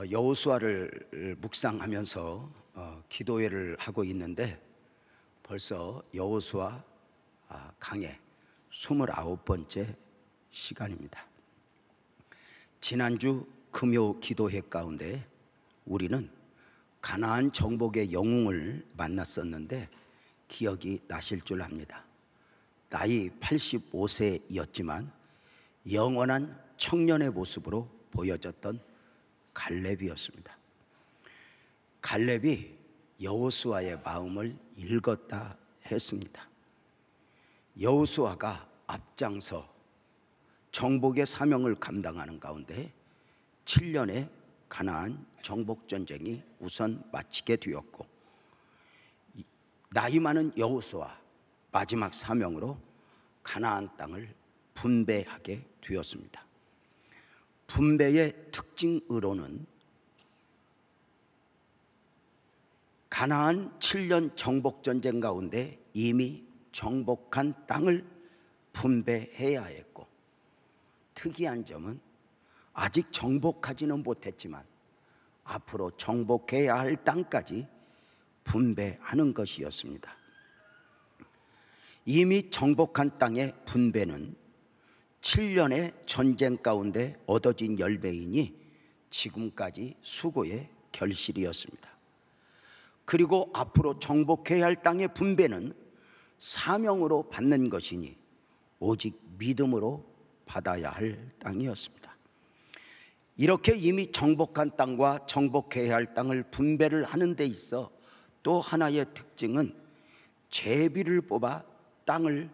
여호수아를 묵상하면서 기도회를 하고 있는데 벌써 여호수아 강의 29번째 시간입니다. 지난주 금요 기도회 가운데 우리는 가나안 정복의 영웅을 만났었는데 기억이 나실 줄 압니다. 나이 85세였지만 영원한 청년의 모습으로 보여졌던 갈렙이었습니다. 갈렙이 여호수아의 마음을 읽었다 했습니다. 여호수아가 앞장서 정복의 사명을 감당하는 가운데 7년의 가나안 정복 전쟁이 우선 마치게 되었고, 나이 많은 여호수아 마지막 사명으로 가나안 땅을 분배하게 되었습니다. 분배의 특징으로는 가나안 7년 정복 전쟁 가운데 이미 정복한 땅을 분배해야 했고, 특이한 점은 아직 정복하지는 못했지만 앞으로 정복해야 할 땅까지 분배하는 것이었습니다. 이미 정복한 땅의 분배는 7년의 전쟁 가운데 얻어진 열매이니 지금까지 수고의 결실이었습니다. 그리고 앞으로 정복해야 할 땅의 분배는 사명으로 받는 것이니 오직 믿음으로 받아야 할 땅이었습니다. 이렇게 이미 정복한 땅과 정복해야 할 땅을 분배를 하는 데 있어 또 하나의 특징은 제비를 뽑아 땅을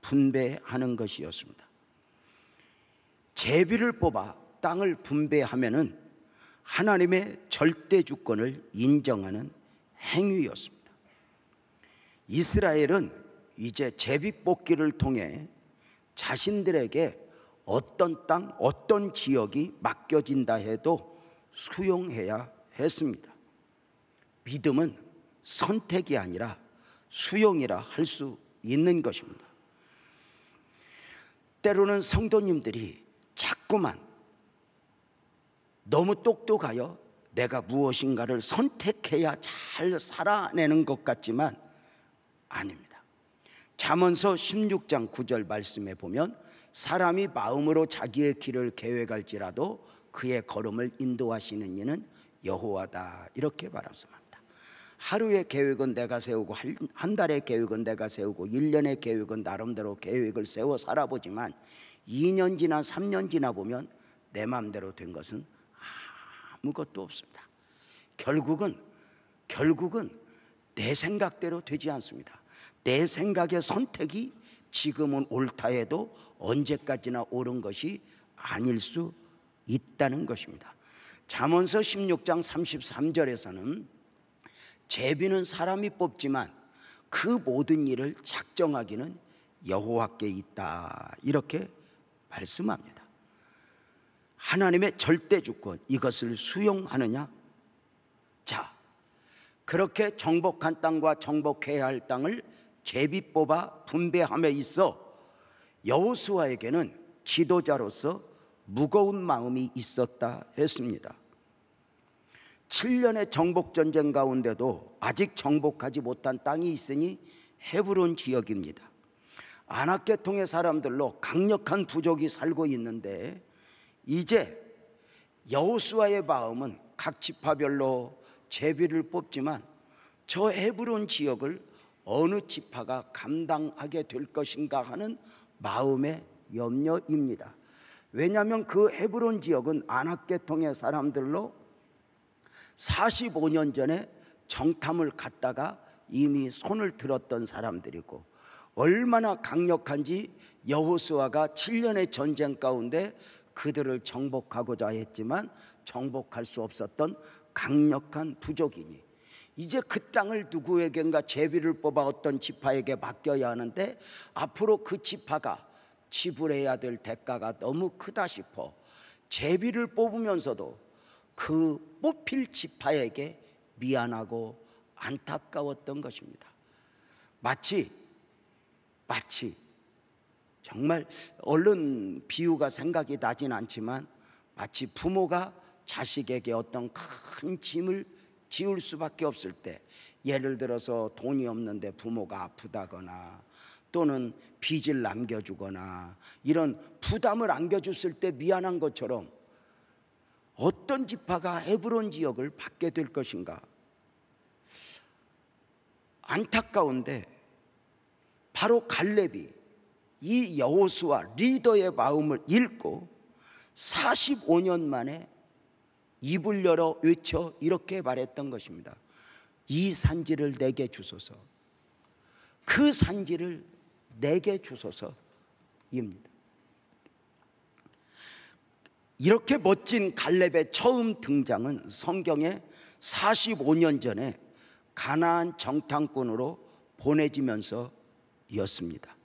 분배하는 것이었습니다. 제비를 뽑아 땅을 분배하면은 하나님의 절대 주권을 인정하는 행위였습니다. 이스라엘은 이제 제비 뽑기를 통해 자신들에게 어떤 땅, 어떤 지역이 맡겨진다 해도 수용해야 했습니다. 믿음은 선택이 아니라 수용이라 할 수 있는 것입니다. 때로는 성도님들이 자꾸만 너무 똑똑하여 내가 무엇인가를 선택해야 잘 살아내는 것 같지만 아닙니다. 잠언서 16장 9절 말씀에 보면 사람이 마음으로 자기의 길을 계획할지라도 그의 걸음을 인도하시는 이는 여호와다, 이렇게 말씀합니다. 하루의 계획은 내가 세우고 한 달의 계획은 내가 세우고 1년의 계획은 나름대로 계획을 세워 살아보지만 2년 지나 3년 지나 보면 내 마음대로 된 것은 아무것도 없습니다. 결국은 내 생각대로 되지 않습니다. 내 생각의 선택이 지금은 옳다 해도 언제까지나 옳은 것이 아닐 수 있다는 것입니다. 잠언서 16장 33절에서는 제비는 사람이 뽑지만 그 모든 일을 작정하기는 여호와께 있다, 이렇게 말씀합니다. 하나님의 절대 주권, 이것을 수용하느냐? 자, 그렇게 정복한 땅과 정복해야 할 땅을 제비 뽑아 분배함에 있어 여호수아에게는 지도자로서 무거운 마음이 있었다 했습니다. 7년의 정복전쟁 가운데도 아직 정복하지 못한 땅이 있으니 헤브론 지역입니다. 아낙 계통의 사람들로 강력한 부족이 살고 있는데 이제 여호수아의 마음은 각 지파별로 제비를 뽑지만 저 헤브론 지역을 어느 지파가 감당하게 될 것인가 하는 마음의 염려입니다. 왜냐하면 그 헤브론 지역은 아낙 계통의 사람들로 45년 전에 정탐을 갔다가 이미 손을 들었던 사람들이고, 얼마나 강력한지 여호수아가 7년의 전쟁 가운데 그들을 정복하고자 했지만 정복할 수 없었던 강력한 부족이니 이제 그 땅을 누구에겐가 제비를 뽑아 어떤 지파에게 맡겨야 하는데 앞으로 그 지파가 지불해야 될 대가가 너무 크다 싶어 제비를 뽑으면서도 그 뽑힐 지파에게 미안하고 안타까웠던 것입니다. 마치 정말 얼른 비유가 생각이 나진 않지만 마치 부모가 자식에게 어떤 큰 짐을 지울 수밖에 없을 때, 예를 들어서 돈이 없는데 부모가 아프다거나 또는 빚을 남겨주거나 이런 부담을 안겨줬을 때 미안한 것처럼 어떤 지파가 헤브론 지역을 받게 될 것인가? 안타까운데 바로 갈렙이 이 여호수아 리더의 마음을 읽고 45년 만에 입을 열어 외쳐 이렇게 말했던 것입니다. 이 산지를 내게 주소서. 그 산지를 내게 주소서입니다. 이렇게 멋진 갈렙의 처음 등장은 성경에 45년 전에 가나안 정탐꾼으로 보내지면서였습니다.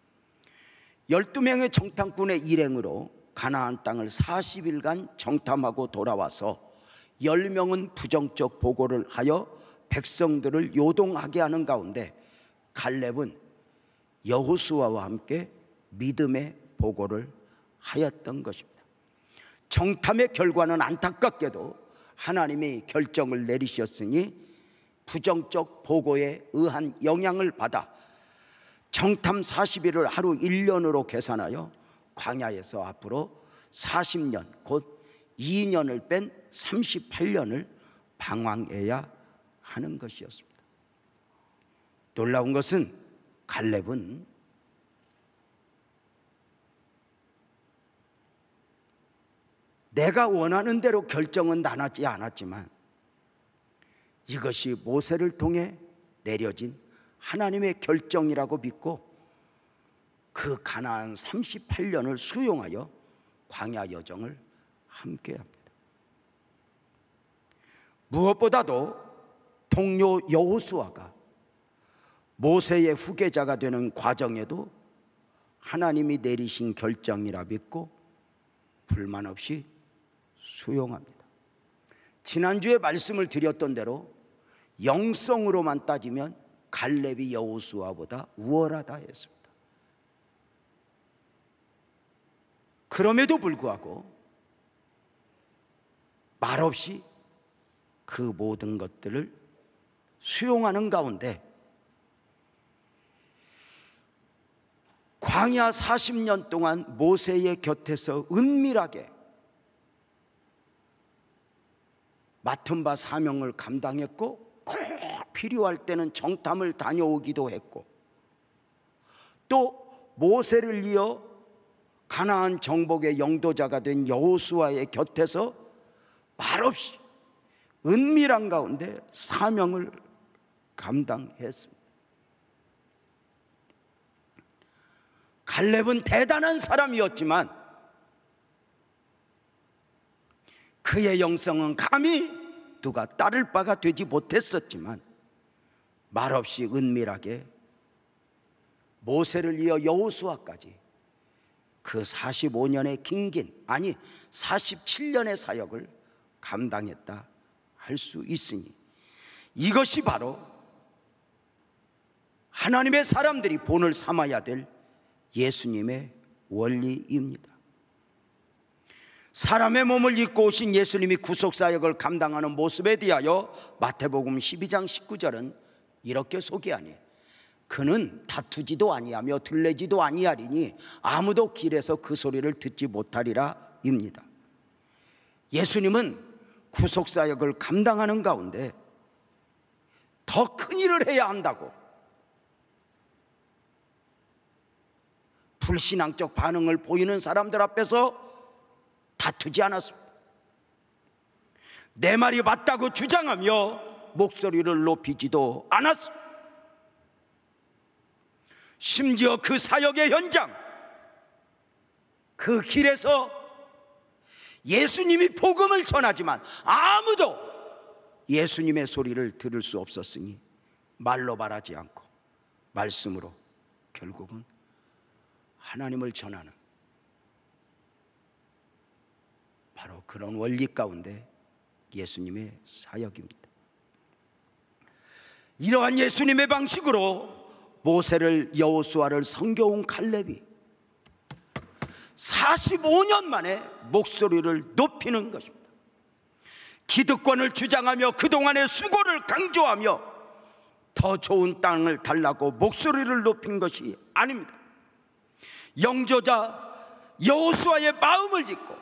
12명의 정탐꾼의 일행으로 가나안 땅을 40일간 정탐하고 돌아와서 10명은 부정적 보고를 하여 백성들을 요동하게 하는 가운데 갈렙은 여호수아와 함께 믿음의 보고를 하였던 것입니다. 정탐의 결과는 안타깝게도 하나님이 결정을 내리셨으니 부정적 보고에 의한 영향을 받아 정탐 40일을 하루 1년으로 계산하여 광야에서 앞으로 40년 곧 2년을 뺀 38년을 방황해야 하는 것이었습니다. 놀라운 것은 갈렙은 내가 원하는 대로 결정은 나지 않았지만 이것이 모세를 통해 내려진 하나님의 결정이라고 믿고 그 가나안 38년을 수용하여 광야 여정을 함께합니다. 무엇보다도 동료 여호수아가 모세의 후계자가 되는 과정에도 하나님이 내리신 결정이라 믿고 불만 없이 수용합니다. 지난주에 말씀을 드렸던 대로 영성으로만 따지면 갈렙이 여호수아보다 우월하다 했습니다. 그럼에도 불구하고 말없이 그 모든 것들을 수용하는 가운데 광야 40년 동안 모세의 곁에서 은밀하게 맡은 바 사명을 감당했고 꼭 필요할 때는 정탐을 다녀오기도 했고 또 모세를 이어 가나안 정복의 영도자가 된 여호수아의 곁에서 말없이 은밀한 가운데 사명을 감당했습니다. 갈렙은 대단한 사람이었지만 그의 영성은 감히 누가 따를 바가 되지 못했었지만 말없이 은밀하게 모세를 이어 여호수아까지 그 45년의 긴긴 아니 47년의 사역을 감당했다 할 수 있으니 이것이 바로 하나님의 사람들이 본을 삼아야 될 예수님의 원리입니다. 사람의 몸을 입고 오신 예수님이 구속사역을 감당하는 모습에 대하여 마태복음 12장 19절은 이렇게 소개하니 그는 다투지도 아니하며 들레지도 아니하리니 아무도 길에서 그 소리를 듣지 못하리라 입니다. 예수님은 구속사역을 감당하는 가운데 더 큰 일을 해야 한다고 불신앙적 반응을 보이는 사람들 앞에서 다투지 않았습니다. 내 말이 맞다고 주장하며 목소리를 높이지도 않았습니다. 심지어 그 사역의 현장, 그 길에서 예수님이 복음을 전하지만 아무도 예수님의 소리를 들을 수 없었으니 말로 말하지 않고 말씀으로 결국은 하나님을 전하는 바로 그런 원리 가운데 예수님의 사역입니다. 이러한 예수님의 방식으로 모세를 여호수아를 섬겨온 갈렙이 45년 만에 목소리를 높이는 것입니다. 기득권을 주장하며 그동안의 수고를 강조하며 더 좋은 땅을 달라고 목소리를 높인 것이 아닙니다. 영조자 여호수아의 마음을 짚고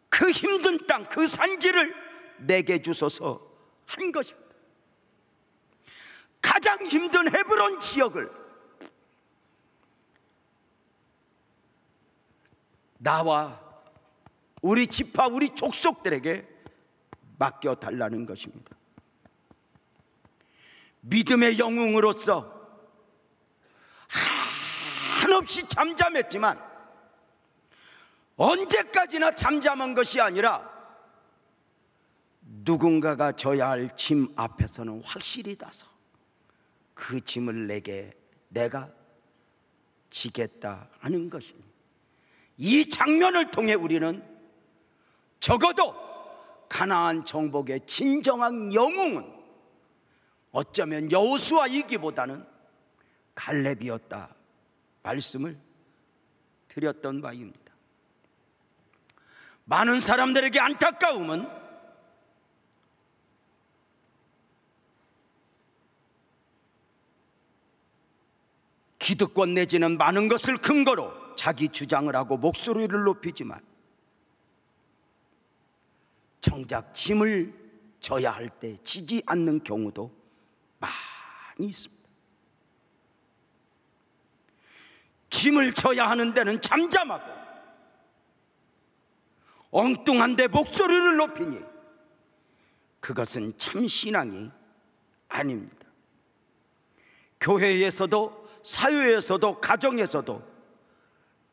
그 힘든 땅, 그 산지를 내게 주소서 한 것입니다. 가장 힘든 헤브론 지역을 나와 우리 지파, 우리 족속들에게 맡겨달라는 것입니다. 믿음의 영웅으로서 한없이 잠잠했지만 언제까지나 잠잠한 것이 아니라 누군가가 져야 할 짐 앞에서는 확실히 나서 그 짐을 내가 지겠다 하는 것입니다. 이 장면을 통해 우리는 적어도 가나안 정복의 진정한 영웅은 어쩌면 여호수아이기보다는 갈렙이었다 말씀을 드렸던 바입니다. 많은 사람들에게 안타까움은 기득권 내지는 많은 것을 근거로 자기 주장을 하고 목소리를 높이지만 정작 짐을 져야 할 때 지지 않는 경우도 많이 있습니다. 짐을 져야 하는 데는 잠잠하고 엉뚱한데 목소리를 높이니 그것은 참 신앙이 아닙니다. 교회에서도 사회에서도 가정에서도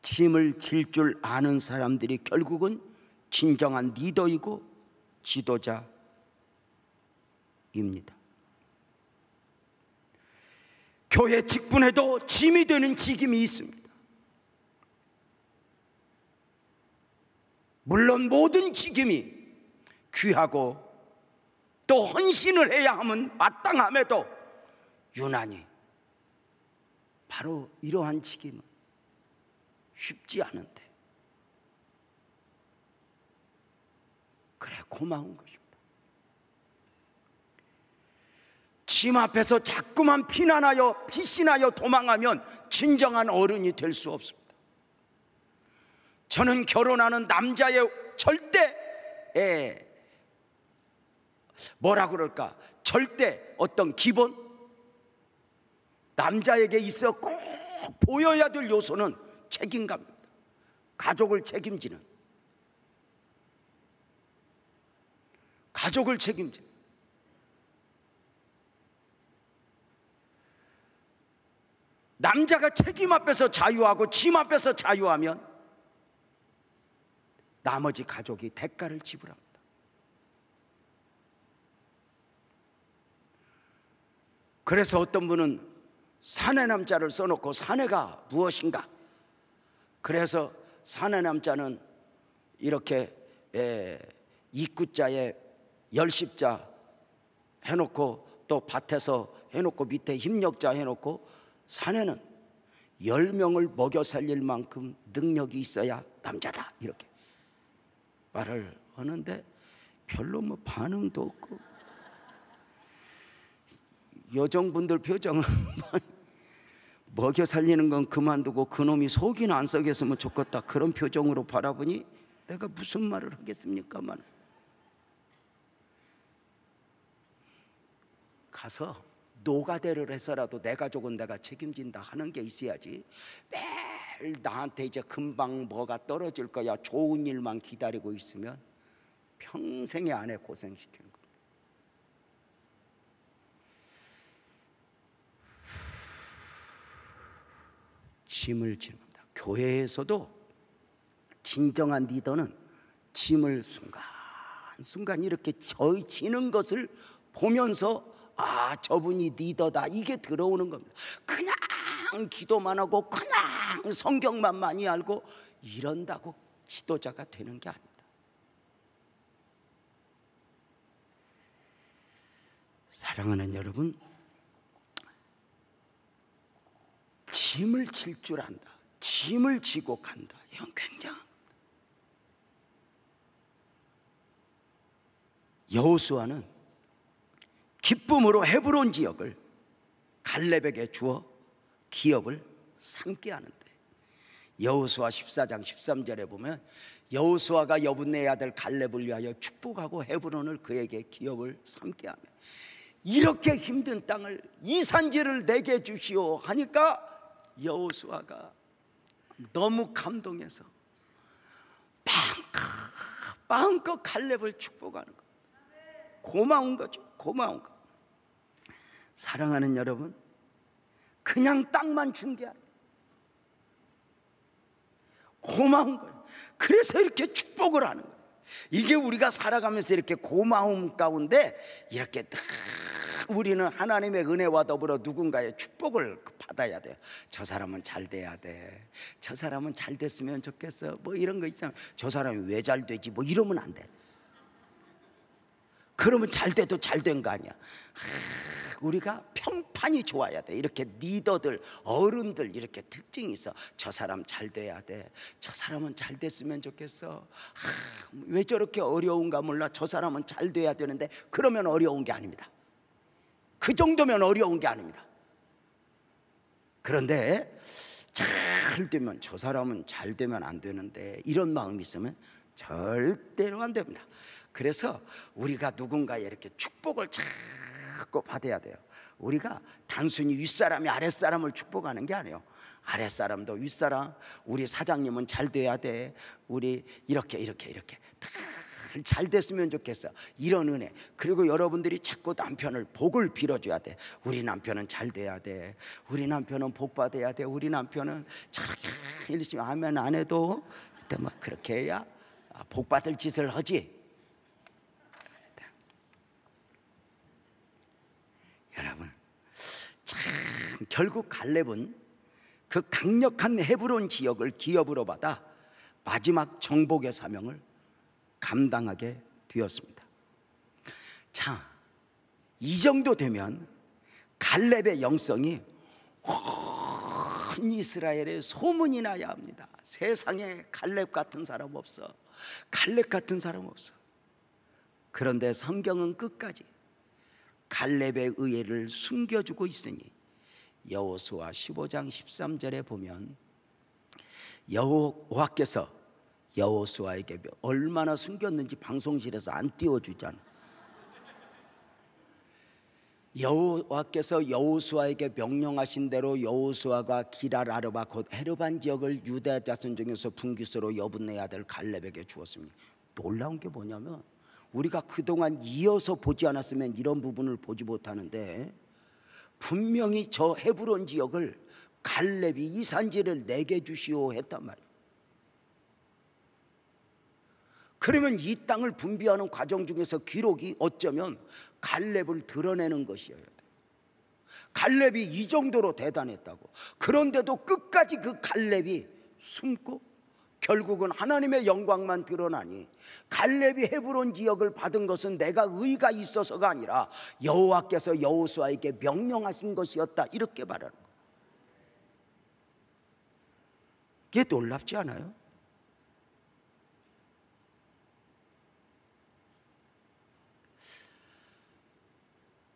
짐을 질 줄 아는 사람들이 결국은 진정한 리더이고 지도자입니다. 교회 직분에도 짐이 되는 직임이 있습니다. 물론 모든 직임이 귀하고 또 헌신을 해야 함은 마땅함에도 유난히 바로 이러한 직임은 쉽지 않은데 그래 고마운 것입니다. 짐 앞에서 자꾸만 피난하여 피신하여 도망하면 진정한 어른이 될 수 없습니다. 저는 결혼하는 남자의 절대 뭐라 그럴까 절대 어떤 기본 남자에게 있어 꼭 보여야 될 요소는 책임감입니다. 가족을 책임지는 남자가 책임 앞에서 자유하고 짐 앞에서 자유하면 나머지 가족이 대가를 지불합니다. 그래서 어떤 분은 사내남자를 써놓고 사내가 무엇인가, 그래서 사내남자는 이렇게 입구자에 열십자 해놓고 또 밭에서 해놓고 밑에 힘력자 해놓고 사내는 10명을 먹여 살릴 만큼 능력이 있어야 남자다 이렇게 말을 하는데 별로 뭐 반응도 없고 여성분들 표정은 먹여 살리는 건 그만두고 그놈이 속이나 안 썩였으면 좋겠다 그런 표정으로 바라보니 내가 무슨 말을 하겠습니까만 가서 노가대를 해서라도 내 가족은 내가 책임진다 하는 게 있어야지 매일 나한테 이제 금방 뭐가 떨어질 거야 좋은 일만 기다리고 있으면 평생의 아내 고생시키는 겁니다. 짐을 지는다. 교회에서도 진정한 리더는 짐을 순간순간 이렇게 지는 것을 보면서 아 저분이 리더다 이게 들어오는 겁니다. 그냥 기도만 하고 그냥 성경만 많이 알고 이런다고 지도자가 되는 게 아닙니다. 사랑하는 여러분, 짐을 질 줄 안다, 짐을 지고 간다, 이건 굉장합니다. 여호수아는 기쁨으로 헤브론 지역을 갈렙에게 주어 기업을 삼게 하는데, 여호수아 14장 13절에 보면 여호수아가 여분네의 아들 갈렙을 위하여 축복하고 헤브론을 그에게 기업을 삼게 하며, 이렇게 힘든 땅을 이산지를 내게 주시오 하니까 여호수아가 너무 감동해서 마음껏 갈렙을 축복하는 거. 고마운 거죠. 고마운 거. 사랑하는 여러분, 그냥 땅만 준 게 아니에요. 고마운 거예요. 그래서 이렇게 축복을 하는 거예요. 이게 우리가 살아가면서 이렇게 고마움 가운데 이렇게 딱 우리는 하나님의 은혜와 더불어 누군가의 축복을 받아야 돼요. 저 사람은 잘 돼야 돼. 저 사람은 잘 됐으면 좋겠어. 뭐 이런 거 있잖아. 저 사람이 왜 잘 되지? 뭐 이러면 안 돼. 그러면 잘 돼도 잘 된 거 아니야. 우리가 평판이 좋아야 돼. 이렇게 리더들, 어른들 이렇게 특징이 있어. 저 사람 잘 돼야 돼. 저 사람은 잘 됐으면 좋겠어. 왜 저렇게 어려운가 몰라. 저 사람은 잘 돼야 되는데, 그러면 어려운 게 아닙니다. 그 정도면 어려운 게 아닙니다. 그런데 잘 되면, 저 사람은 잘 되면 안 되는데, 이런 마음이 있으면 절대로 안 됩니다. 그래서 우리가 누군가의 이렇게 축복을 자꾸 받아야 돼요. 우리가 단순히 윗사람이 아랫사람을 축복하는 게 아니에요. 아랫사람도 윗사람, 우리 사장님은 잘 돼야 돼. 우리 이렇게 잘 됐으면 좋겠어. 이런 은혜. 그리고 여러분들이 자꾸 남편을 복을 빌어줘야 돼. 우리 남편은 잘 돼야 돼. 우리 남편은 복 받아야 돼. 우리 남편은 저렇게 열심히 하면 안 해도 막 그렇게 해야 복 받을 짓을 하지. 여러분, 참 결국 갈렙은 그 강력한 헤브론 지역을 기업으로 받아 마지막 정복의 사명을 감당하게 되었습니다. 자, 이 정도 되면 갈렙의 영성이 온 이스라엘에 소문이 나야 합니다. 세상에 갈렙 같은 사람 없어. 갈렙 같은 사람 없어. 그런데 성경은 끝까지 갈렙의 의의를 숨겨주고 있으니 여호수아 15장 13절에 보면 여호와께서 여호수아에게 얼마나 숨겼는지 방송실에서 안 띄워주잖아. 여호와께서 여호수아에게 명령하신 대로 여호수아가 기랄 아르바 곧 헤르반 지역을 유다 자손 중에서 분깃으로 여분네 아들 갈렙에게 주었습니다. 놀라운 게 뭐냐면, 우리가 그동안 이어서 보지 않았으면 이런 부분을 보지 못하는데, 분명히 저 헤브론 지역을 갈렙이 이 산지를 내게 주시오 했단 말이에요. 그러면 이 땅을 분비하는 과정 중에서 기록이 어쩌면 갈렙을 드러내는 것이어야 돼요. 갈렙이 이 정도로 대단했다고. 그런데도 끝까지 그 갈렙이 숨고 결국은 하나님의 영광만 드러나니, 갈렙이 헤브론 지역을 받은 것은 내가 의가 있어서가 아니라 여호와께서 여호수아에게 명령하신 것이었다, 이렇게 말하는 거예요. 이게 놀랍지 않아요?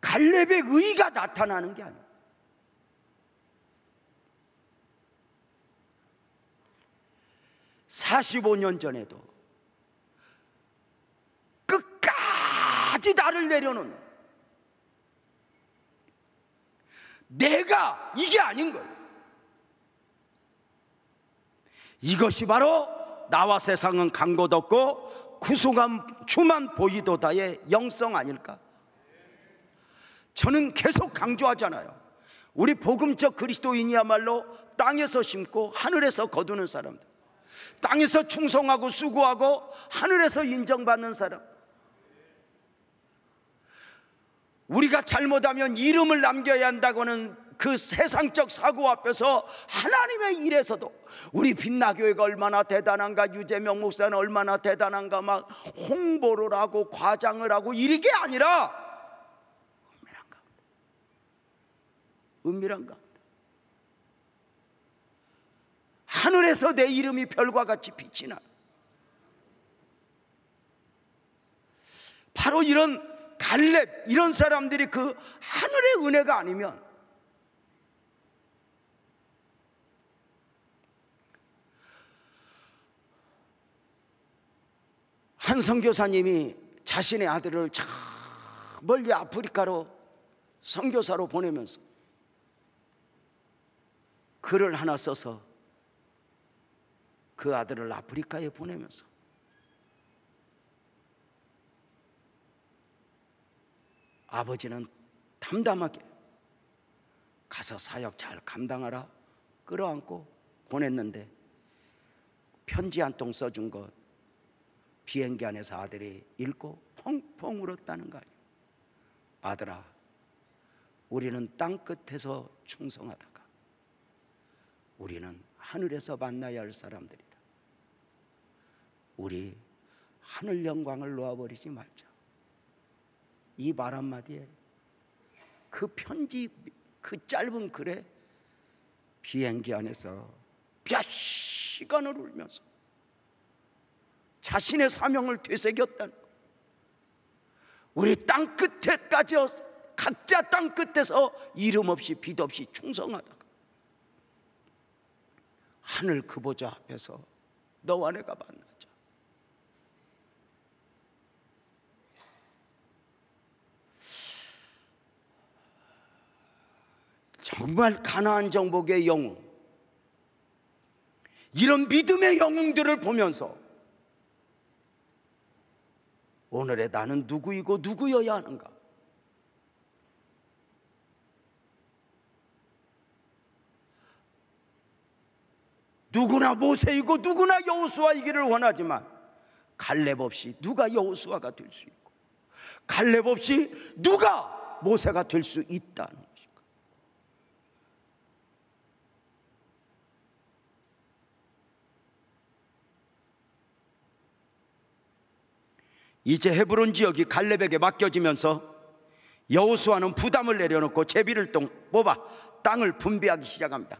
갈렙의 의가 나타나는 게 아니에요. (45년) 전에도 끝까지 나를 내려놓는, 내가 이게 아닌 거예요. 이것이 바로 나와 세상은 간 곳 없고 구속한 주만 보이도다의 영성 아닐까? 저는 계속 강조하잖아요. 우리 복음적 그리스도인이야말로 땅에서 심고 하늘에서 거두는 사람들, 땅에서 충성하고 수고하고 하늘에서 인정받는 사람. 우리가 잘못하면 이름을 남겨야 한다고는 그 세상적 사고 앞에서 하나님의 일에서도, 우리 빛나교회가 얼마나 대단한가, 유재명 목사는 얼마나 대단한가 막 홍보를 하고 과장을 하고 이게 아니라 은밀한 가운데 하늘에서 내 이름이 별과 같이 빛이 나. 바로 이런 갈렙, 이런 사람들이 그 하늘의 은혜가 아니면 한 선교사님이 자신의 아들을 저 멀리 아프리카로 선교사로 보내면서 글을 하나 써서 그 아들을 아프리카에 보내면서 아버지는 담담하게 가서 사역 잘 감당하라 끌어안고 보냈는데 편지 한 통 써준 것 비행기 안에서 아들이 읽고 펑펑 울었다는 거 아니에요. 아들아, 우리는 땅끝에서 충성하다가 우리는 하늘에서 만나야 할 사람들이다. 우리 하늘 영광을 놓아버리지 말자. 이 말 한마디에 그 편지, 그 짧은 글에 비행기 안에서 몇 시간을 울면서 자신의 사명을 되새겼다는 거예요. 우리 땅 끝에까지 각자 땅 끝에서 이름 없이 빛 없이 충성하다가 하늘 그 보좌 앞에서 너와 내가 만나자. 정말 가나안 정복의 영웅, 이런 믿음의 영웅들을 보면서 오늘의 나는 누구이고 누구여야 하는가? 누구나 모세이고 누구나 여호수아이기를 원하지만 갈렙 없이 누가 여호수아가 될 수 있고 갈렙 없이 누가 모세가 될 수 있다는 것인가? 이제 헤브론 지역이 갈렙에게 맡겨지면서 여호수아는 부담을 내려놓고 제비를 뽑아 땅을 분배하기 시작합니다.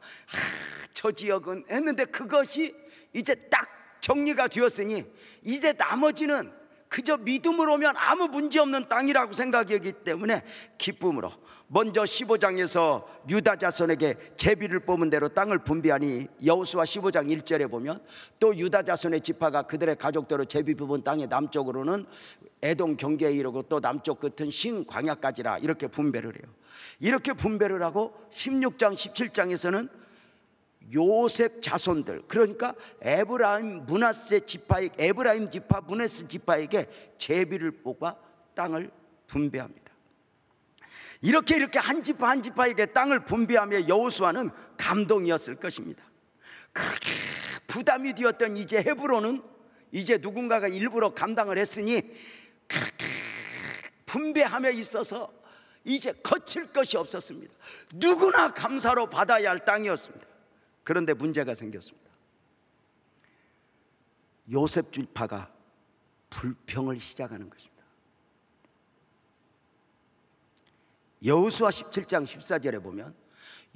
저 지역은 했는데 그것이 이제 딱 정리가 되었으니 이제 나머지는 그저 믿음으로 오면 아무 문제 없는 땅이라고 생각하기 때문에 기쁨으로 먼저 15장에서 유다 자손에게 제비를 뽑은 대로 땅을 분배하니 여호수아 15장 1절에 보면 또 유다 자손의 지파가 그들의 가족대로 제비 뽑은 땅의 남쪽으로는 에돔 경계에 이르고 또 남쪽 끝은 신 광야까지라 이렇게 분배를 해요. 이렇게 분배를 하고 16장 17장에서는 요셉 자손들, 그러니까 에브라임 지파 므낫세 지파에게 제비를 뽑아 땅을 분배합니다. 이렇게 한 지파 한 지파에게 땅을 분배하며 여호수아는 감동이었을 것입니다. 그렇게 부담이 되었던 이제 헤브론은 이제 누군가가 일부러 감당을 했으니 그렇게 분배함에 있어서 이제 거칠 것이 없었습니다. 누구나 감사로 받아야 할 땅이었습니다. 그런데 문제가 생겼습니다. 요셉 지파가 불평을 시작하는 것입니다. 여호수아 17장 14절에 보면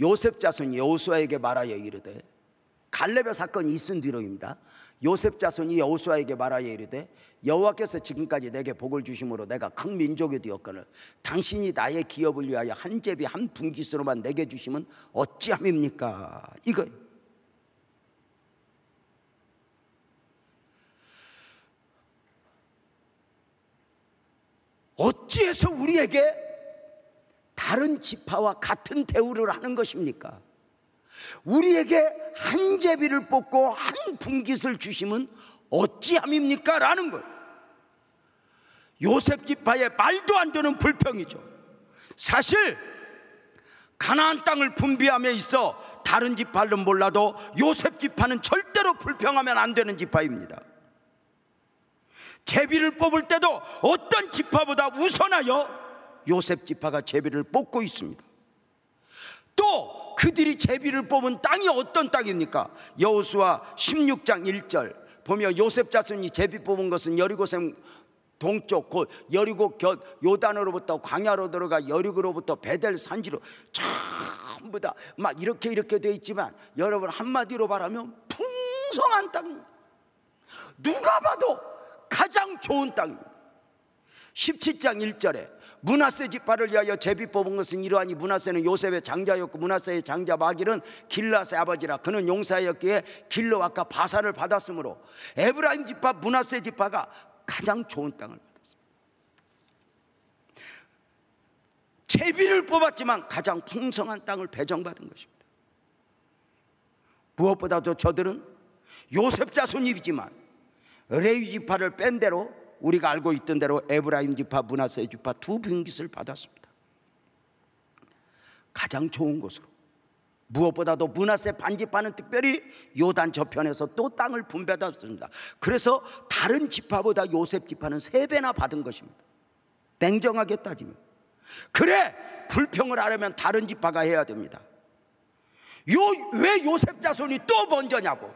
요셉 자손이 여호수아에게 말하여 이르되, 갈렙의 사건이 있은 뒤로입니다. 요셉 자손이 여호수아에게 말하여 이르되 여호와께서 지금까지 내게 복을 주심으로 내가 큰 민족이 되었거늘 당신이 나의 기업을 위하여 한 제비 한 분깃으로만 내게 주시면 어찌함입니까? 이거예요. 어찌해서 우리에게 다른 지파와 같은 대우를 하는 것입니까? 우리에게 한 제비를 뽑고 한 분깃을 주시면 어찌함입니까? 라는 거예요. 요셉 지파의 말도 안 되는 불평이죠. 사실 가나안 땅을 분배함에 있어 다른 지파는 몰라도 요셉 지파는 절대로 불평하면 안 되는 지파입니다. 제비를 뽑을 때도 어떤 지파보다 우선하여 요셉 지파가 제비를 뽑고 있습니다. 또 그들이 제비를 뽑은 땅이 어떤 땅입니까? 여호수아 16장 1절 보면 요셉 자손이 제비 뽑은 것은 여리고성 동쪽 곧 여리고 곁 요단으로부터 광야로 들어가 여리고로부터 베델 산지로 전부 다 막 이렇게 돼 있지만 여러분 한마디로 말하면 풍성한 땅입니다. 누가 봐도 가장 좋은 땅입니다. 17장 1절에 므낫세 지파를 위하여 제비 뽑은 것은 이러하니 므낫세는 요셉의 장자였고 므낫세의 장자 마길은 길앗의 아버지라. 그는 용사였기에 길르앗과 바사를 받았으므로 에브라임 지파 므낫세 지파가 가장 좋은 땅을 받았습니다. 제비를 뽑았지만 가장 풍성한 땅을 배정받은 것입니다. 무엇보다도 저들은 요셉 자손이지만 레위 지파를 뺀 대로 우리가 알고 있던 대로 에브라임 지파, 므낫세 지파 두 분깃을 받았습니다. 가장 좋은 곳으로. 무엇보다도 므낫세 반지파는 특별히 요단 저편에서 또 땅을 분배받았습니다. 그래서 다른 지파보다 요셉 지파는 3배나 받은 것입니다. 냉정하게 따지면. 그래, 불평을 하려면 다른 지파가 해야 됩니다. 왜 요셉 자손이 또 먼저냐고,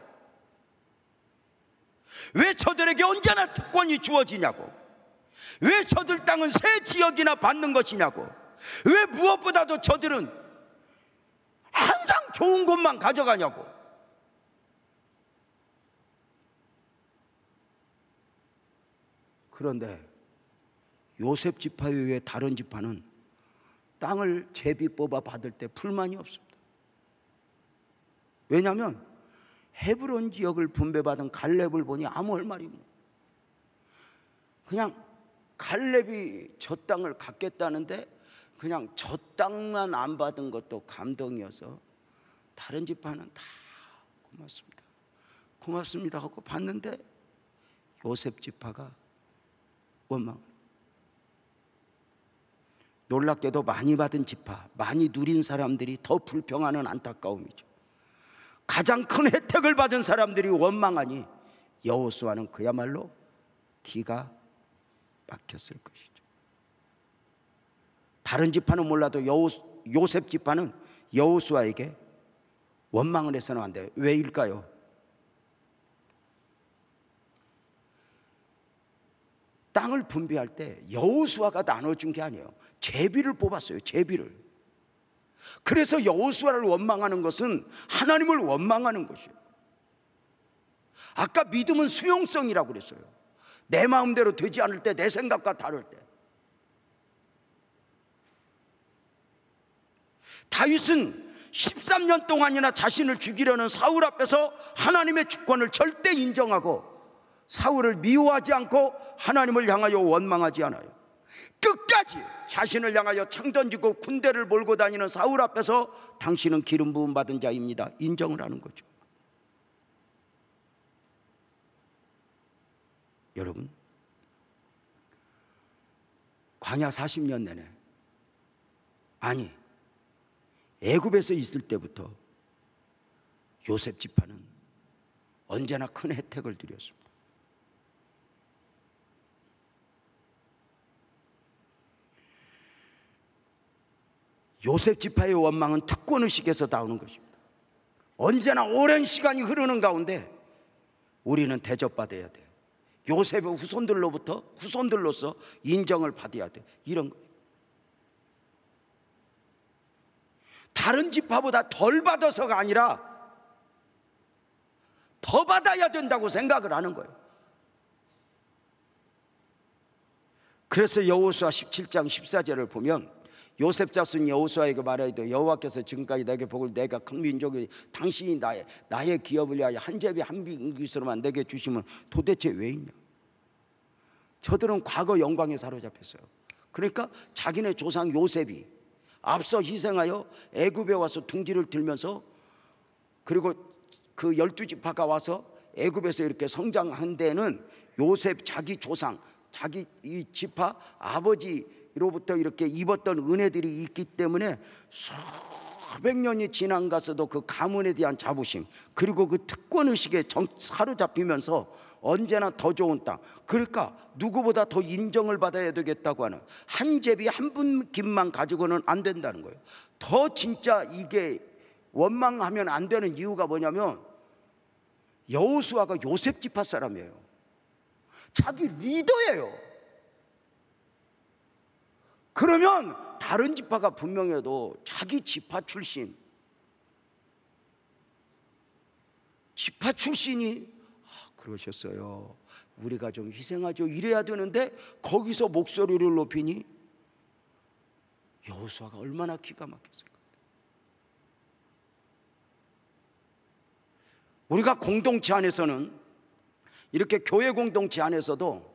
왜 저들에게 언제나 특권이 주어지냐고, 왜 저들 땅은 3 지역이나 받는 것이냐고, 왜 무엇보다도 저들은 항상 좋은 곳만 가져가냐고. 그런데 요셉 지파 외에 다른 지파는 땅을 제비 뽑아 받을 때 불만이 없습니다. 왜냐하면 헤브론 지역을 분배받은 갈렙을 보니 아무 할 말이 없네요. 그냥 갈렙이 저 땅을 갖겠다는데 그냥 저 땅만 안 받은 것도 감동이어서 다른 지파는 다 고맙습니다, 고맙습니다 하고 받는데 요셉 지파가 원망을. 놀랍게도 많이 받은 지파, 많이 누린 사람들이 더 불평하는 안타까움이죠. 가장 큰 혜택을 받은 사람들이 원망하니 여호수아는 그야말로 기가 막혔을 것이죠. 다른 지파는 몰라도 요셉 지파는 여호수아에게 원망을 해서는 안 돼요. 왜일까요? 땅을 분배할 때 여호수아가 나눠준 게 아니에요. 제비를 뽑았어요. 제비를. 그래서 여호수아를 원망하는 것은 하나님을 원망하는 것이에요. 아까 믿음은 수용성이라고 그랬어요. 내 마음대로 되지 않을 때, 내 생각과 다를 때. 다윗은 13년 동안이나 자신을 죽이려는 사울 앞에서 하나님의 주권을 절대 인정하고 사울을 미워하지 않고 하나님을 향하여 원망하지 않아요. 끝까지 자신을 향하여 창 던지고 군대를 몰고 다니는 사울 앞에서 당신은 기름 부음 받은 자입니다, 인정을 하는 거죠. 여러분, 광야 40년 내내, 아니 애굽에서 있을 때부터 요셉 지파는 언제나 큰 혜택을 드렸습니다. 요셉 지파의 원망은 특권의식에서 나오는 것입니다. 언제나 오랜 시간이 흐르는 가운데 우리는 대접받아야 돼. 요셉의 후손들로서 인정을 받아야 돼. 이런 거예요. 다른 지파보다 덜 받아서가 아니라 더 받아야 된다고 생각을 하는 거예요. 그래서 여호수아 17장 14절을 보면 요셉 자손 여호수아에게 말하되 여호와께서 지금까지 내게 복을 내가 큰 민족이 당신이 나의 기업을 위하여 한 제비 한 빙깃으로만 내게 주시면 도대체 왜 있냐. 저들은 과거 영광에 사로잡혔어요. 그러니까 자기네 조상 요셉이 앞서 희생하여 애굽에 와서 둥지를 들면서, 그리고 그 12지파가 와서 애굽에서 이렇게 성장한 데는 요셉 자기 조상, 자기 이 지파 아버지로부터 이렇게 입었던 은혜들이 있기 때문에 수백 년이 지난 가서도 그 가문에 대한 자부심, 그리고 그 특권의식에 사로잡히면서 언제나 더 좋은 땅, 그러니까 누구보다 더 인정을 받아야 되겠다고 하는 한 제비 한 분깃만 가지고는 안 된다는 거예요. 더 진짜 이게 원망하면 안 되는 이유가 뭐냐면 여호수아가 요셉 지파 사람이에요. 자기 리더예요. 그러면 다른 지파가 분명해도 자기 지파 출신이 그러셨어요. 우리가 좀 희생하죠. 이래야 되는데 거기서 목소리를 높이니 여호수아가 얼마나 기가 막혔을까. 우리가 공동체 안에서는, 이렇게 교회 공동체 안에서도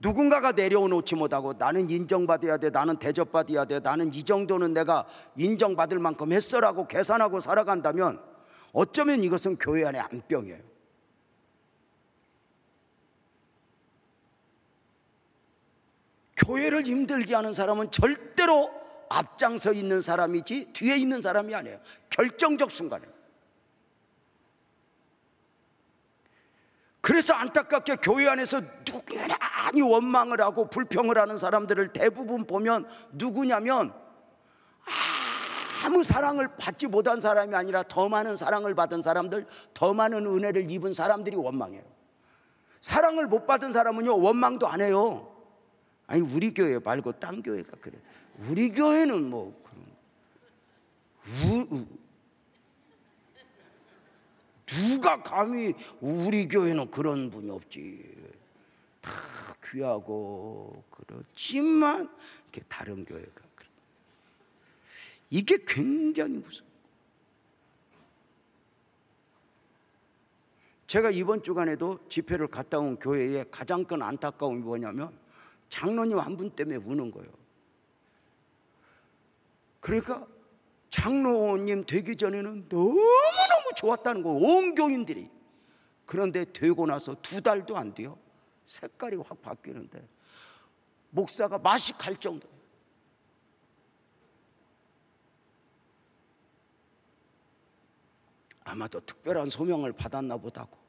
누군가가 내려놓지 못하고 나는 인정받아야 돼, 나는 대접받아야 돼, 나는 이 정도는 내가 인정받을 만큼 했어라고 계산하고 살아간다면 어쩌면 이것은 교회 안의 암병이에요. 교회를 힘들게 하는 사람은 절대로 앞장서 있는 사람이지 뒤에 있는 사람이 아니에요. 결정적 순간에. 그래서 안타깝게 교회 안에서 누구나니 원망을 하고 불평을 하는 사람들을 대부분 보면 누구냐면 아무 사랑을 받지 못한 사람이 아니라 더 많은 사랑을 받은 사람들, 더 많은 은혜를 입은 사람들이 원망해요. 사랑을 못 받은 사람은요 원망도 안 해요. 아니 우리 교회 말고 딴 교회가 그래. 우리 교회는 뭐 누가 감히, 우리 교회는 그런 분이 없지. 다 귀하고 그렇지만 이렇게 다른 교회가 그래. 이게 굉장히 무서워요. 제가 이번 주간에도 집회를 갔다 온 교회에 가장 큰 안타까움이 뭐냐면 장로님 한 분 때문에 우는 거예요. 그러니까 장로님 되기 전에는 너무너무 좋았다는 거예요, 온 교인들이. 그런데 되고 나서 2달도 안 돼요, 색깔이 확 바뀌는데 목사가 맛이 갈 정도예요. 아마도 특별한 소명을 받았나 보다고.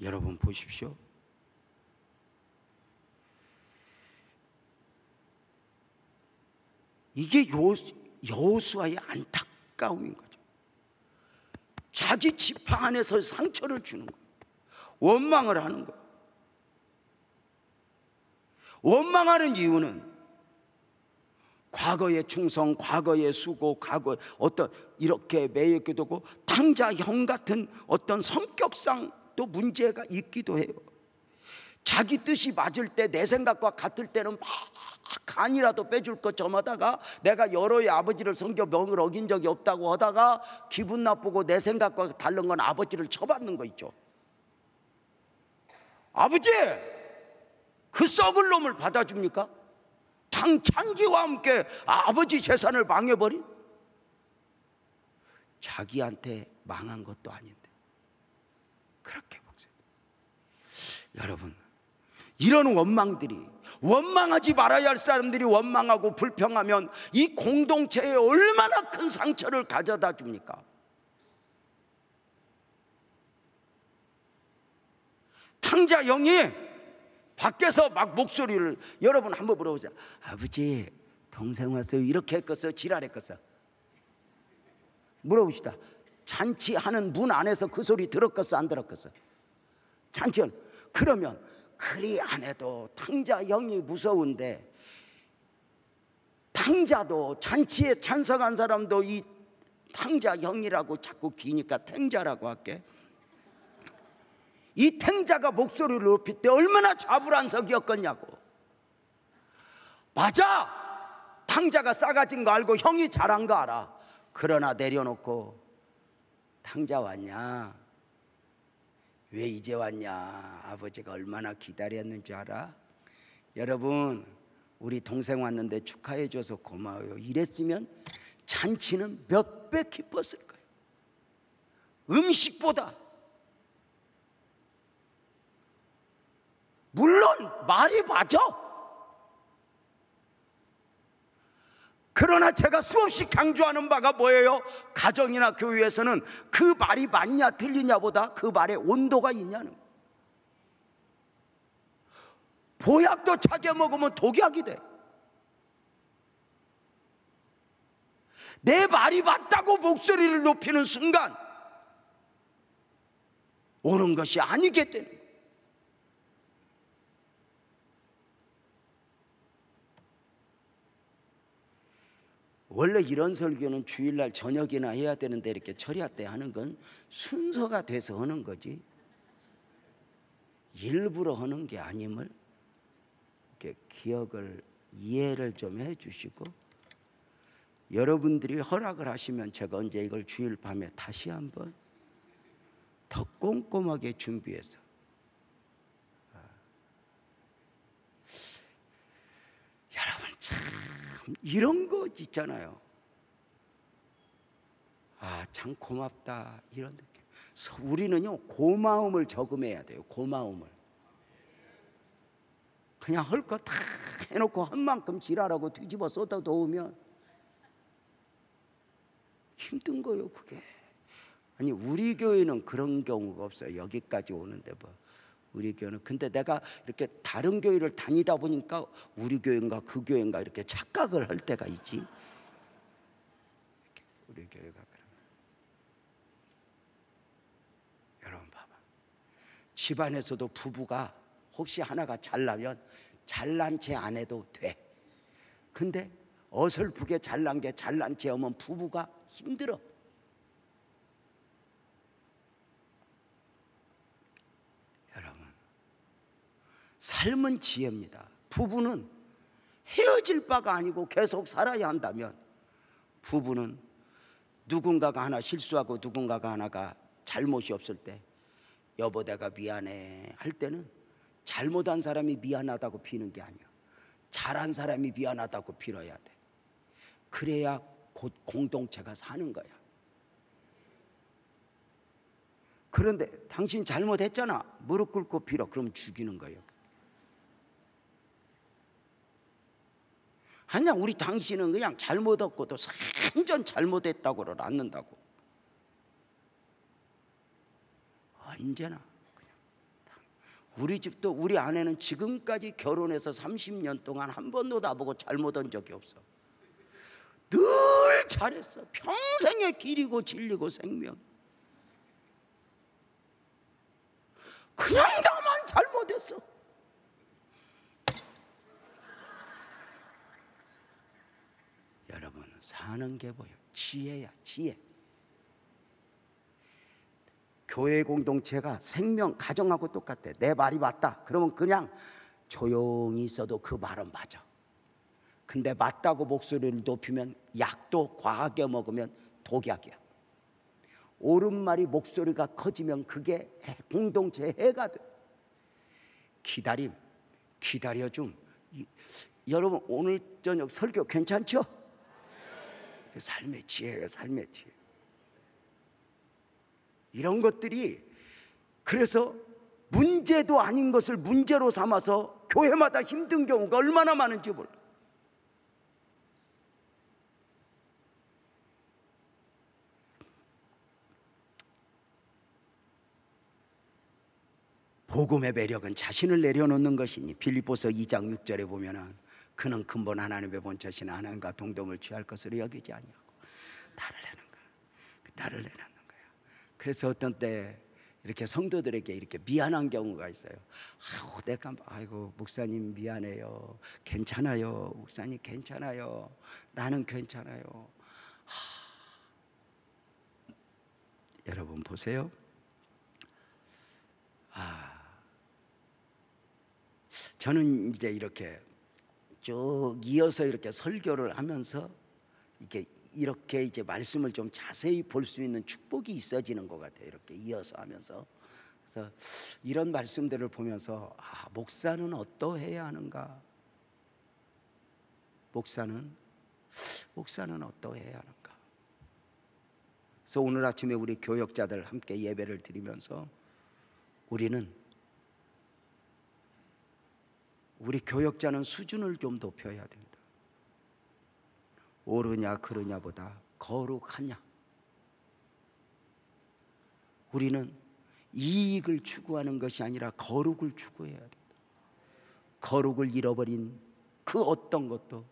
여러분 보십시오. 이게 여호수아의 안타까움인 거죠. 자기 지파 안에서 상처를 주는 거예요. 원망을 하는 거예요. 원망하는 이유는 과거의 충성, 과거의 수고, 과거의 어떤 이렇게 매였기도 하고 탕자 형 같은 어떤 성격상 또 문제가 있기도 해요. 자기 뜻이 맞을 때, 내 생각과 같을 때는 막 간이라도 빼줄 것 점하다가 내가 여러의 아버지를 섬겨 명을 어긴 적이 없다고 하다가 기분 나쁘고 내 생각과 다른 건 아버지를 쳐받는 거 있죠. 아버지, 그 썩을 놈을 받아줍니까? 창기와 함께 아버지 재산을 망해버린, 자기한테 망한 것도 아닌데 그렇게 복수해요. 여러분, 이런 원망들이, 원망하지 말아야 할 사람들이 원망하고 불평하면 이 공동체에 얼마나 큰 상처를 가져다 줍니까? 탕자 영이 밖에서 막 목소리를, 여러분 한번 물어보세요. 아버지, 동생 왔어요. 이렇게 했겠어요? 지랄했겠어요? 물어봅시다. 잔치하는 문 안에서 그 소리 들었겠어? 안 들었겠어? 잔치는. 그러면 그리 안 해도 탕자 영이 무서운데, 탕자도, 잔치에 참석한 사람도 이 탕자 영이라고 자꾸 기니까 탱자라고 할게. 이 탱자가 목소리를 높일 때 얼마나 좌불안석이었겠냐고. 맞아, 탕자가 싸가진 거 알고 형이 잘한 거 알아. 그러나 내려놓고 탕자 왔냐? 왜 이제 왔냐? 아버지가 얼마나 기다렸는 줄 알아? 여러분, 우리 동생 왔는데 축하해 줘서 고마워요. 이랬으면 잔치는 몇 배 기뻤을 거예요. 음식보다. 물론 말이 맞아. 그러나 제가 수없이 강조하는 바가 뭐예요? 가정이나 교회에서는 그 말이 맞냐 틀리냐보다 그 말에 온도가 있냐는 거예요. 보약도 자기 먹으면 독약이 돼. 내 말이 맞다고 목소리를 높이는 순간 옳은 것이 아니게 되는 거예요. 원래 이런 설교는 주일날 저녁이나 해야 되는데 이렇게 철야 때 하는 건 순서가 돼서 하는 거지 일부러 하는 게 아님을 이렇게 기억을 이해를 좀 해주시고, 여러분들이 허락을 하시면 제가 언제 이걸 주일 밤에 다시 한번 더 꼼꼼하게 준비해서 여러분 참 이런 거 있잖아요. 참 고맙다 이런 느낌. 우리는요 고마움을 저금해야 돼요. 고마움을. 그냥 할 거 다 해놓고 한 만큼 지랄하고 뒤집어 쏟아 놓으면 힘든 거예요 그게. 아니 우리 교회는 그런 경우가 없어요. 여기까지 오는데 뭐 우리 교회는. 근데 내가 이렇게 다른 교회를 다니다 보니까 우리 교회인가 그 교회인가 이렇게 착각을 할 때가 있지. 이렇게 우리 교회가 그런. 여러분 봐봐. 집안에서도 부부가 혹시 하나가 잘나면 잘난 체 안 해도 돼. 근데 어설프게 잘난 게 잘난 체 하면 부부가 힘들어. 여러분 삶은 지혜입니다. 부부는 헤어질 바가 아니고 계속 살아야 한다면, 부부는 누군가가 하나 실수하고 누군가가 하나가 잘못이 없을 때 여보 내가 미안해 할 때는 잘못한 사람이 미안하다고 비는 게 아니야. 잘한 사람이 미안하다고 빌어야 돼. 그래야 곧 공동체가 사는 거야. 그런데 당신 잘못했잖아. 무릎 꿇고 빌어. 그럼 죽이는 거예요. 아니야 우리 당신은 그냥 잘못 없고도 생전 잘못했다고를 않는다고. 언제나 그냥. 우리 집도 우리 아내는 지금까지 결혼해서 30년 동안 한 번도 나보고 잘못한 적이 없어. 늘 잘했어. 평생의 길이고 진리고 생명. 그냥 나만 잘못했어. 여러분 사는 게 뭐예요? 지혜야 지혜. 교회 공동체가 생명 가정하고 똑같아. 내 말이 맞다 그러면 그냥 조용히 있어도 그 말은 맞아. 근데 맞다고 목소리를 높이면 약도 과하게 먹으면 독약이야. 옳은 말이 목소리가 커지면 그게 공동체의 해가 돼. 기다림, 기다려줌. 여러분 오늘 저녁 설교 괜찮죠? 삶의 지혜예요. 삶의 지혜. 이런 것들이 그래서 문제도 아닌 것을 문제로 삼아서 교회마다 힘든 경우가 얼마나 많은지 몰라. 복음의 매력은 자신을 내려놓는 것이니 빌립보서 2장 6절에 보면은 그는 근본 하나님의 본체신 하나님과 동등을 취할 것으로 여기지 아니하고 나를 내는 거야. 나를 내놓는 거야. 그래서 어떤 때 이렇게 성도들에게 이렇게 미안한 경우가 있어요. 내가 아이고 목사님 미안해요. 괜찮아요. 목사님 괜찮아요. 나는 괜찮아요. 여러분 보세요. 저는 이제 이렇게 쭉 이어서 이렇게 설교를 하면서 이렇게 이제 말씀을 좀 자세히 볼 수 있는 축복이 있어지는 것 같아요. 이렇게 이어서 하면서. 그래서 이런 말씀들을 보면서 목사는 어떠해야 하는가? 목사는 어떠해야 하는가? 그래서 오늘 아침에 우리 교역자들 함께 예배를 드리면서 우리 교역자는 수준을 좀 높여야 된다. 옳으냐 그르냐보다 거룩하냐. 우리는 이익을 추구하는 것이 아니라 거룩을 추구해야 된다. 거룩을 잃어버린 그 어떤 것도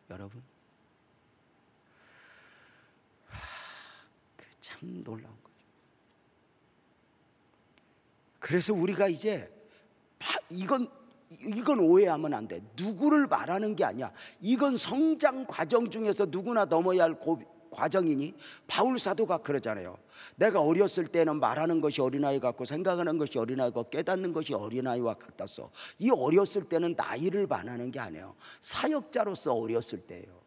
여러분 참 놀라운 거죠. 그래서 우리가 이제 이건 이건 오해하면 안 돼. 누구를 말하는 게 아니야. 이건 성장 과정 중에서 누구나 넘어야 할 과정이니, 바울 사도가 그러잖아요. 내가 어렸을 때는 말하는 것이 어린아이 같고 생각하는 것이 어린아이 같고 깨닫는 것이 어린아이와 같았어. 이 어렸을 때는 나이를 반하는 게 아니에요. 사역자로서 어렸을 때예요.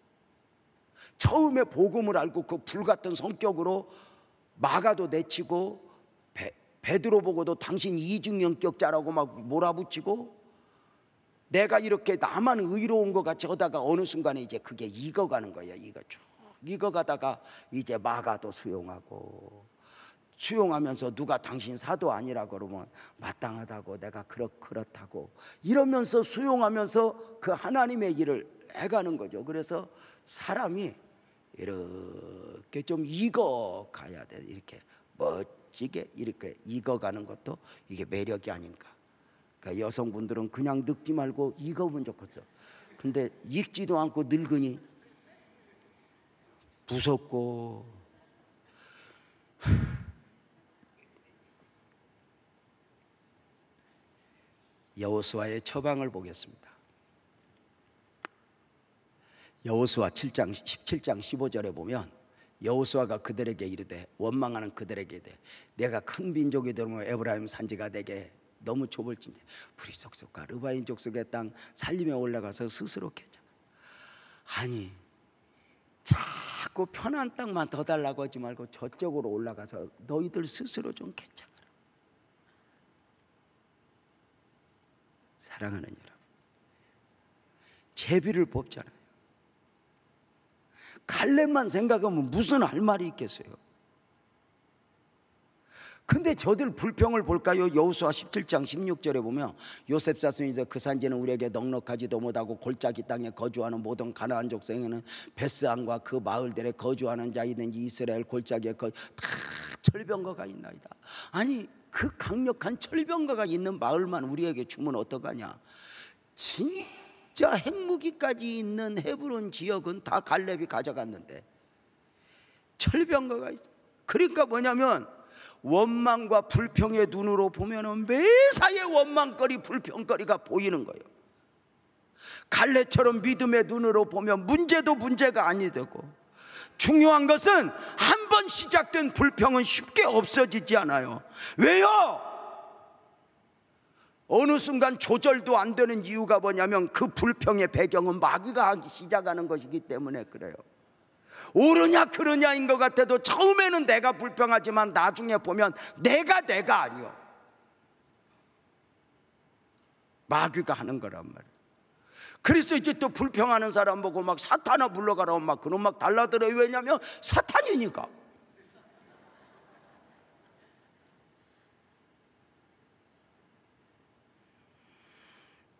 처음에 복음을 알고 그 불같은 성격으로 마가도 내치고 베드로 보고도 당신 이중연격자라고 막 몰아붙이고, 내가 이렇게 나만 의로운 것 같이 하다가 어느 순간에 이제 그게 익어가는 거예요. 이거 쭉 익어가다가 이제 마가도 수용하면서 누가 당신 사도 아니라 그러면 마땅하다고, 내가 그렇다고 이러면서 수용하면서 그 하나님의 일을 해가는 거죠. 그래서 사람이 이렇게 좀 익어가야 돼. 이렇게 멋지게 이렇게 익어가는 것도 이게 매력이 아닌가. 그러니까 여성분들은 그냥 늙지 말고 익으면 좋겠어. 근데 익지도 않고 늙으니 무섭고. 여호수아의 처방을 보겠습니다. 여호수아 7장 17장 15절에 보면 여호수아가 그들에게 이르되, 원망하는 그들에게 이르되, 내가 큰 민족이 되면 에브라임 산지가 되게 너무 좁을진데 브리 족속과 르바인 족속의 땅 살림에 올라가서 스스로 개척. 아니, 자꾸 편한 땅만 더 달라고 하지 말고 저쪽으로 올라가서 너희들 스스로 좀 개척하라. 사랑하는 여러분, 제비를 뽑잖아요. 갈렙만 생각하면 무슨 할 말이 있겠어요. 근데 저들 불평을 볼까요? 여호수아 17장 16절에 보면 요셉 자손이서 그 산지는 우리에게 넉넉하지도 못하고 골짜기 땅에 거주하는 모든 가나안 족속에는 베스안과 그 마을들에 거주하는 자이든지 이스라엘 골짜기에 다 철병거가 있나이다. 아니, 그 강력한 철병거가 있는 마을만 우리에게 주면 어떡하냐. 진짜 핵무기까지 있는 헤브론 지역은 다 갈렙이 가져갔는데 철병거가 있어. 그러니까 뭐냐면 원망과 불평의 눈으로 보면 매사에 원망거리 불평거리가 보이는 거예요. 갈렙처럼 믿음의 눈으로 보면 문제도 문제가 아니 되고, 중요한 것은 한 번 시작된 불평은 쉽게 없어지지 않아요. 왜요? 어느 순간 조절도 안 되는 이유가 뭐냐면 그 불평의 배경은 마귀가 하기 시작하는 것이기 때문에 그래요. 옳으냐 그르냐인 것 같아도 처음에는 내가 불평하지만 나중에 보면 내가 아니요, 마귀가 하는 거란 말이에요. 그래서 이제 또 불평하는 사람 보고 막 사탄아 불러가라고 막 그놈 막 달라들어요. 왜냐면 사탄이니까.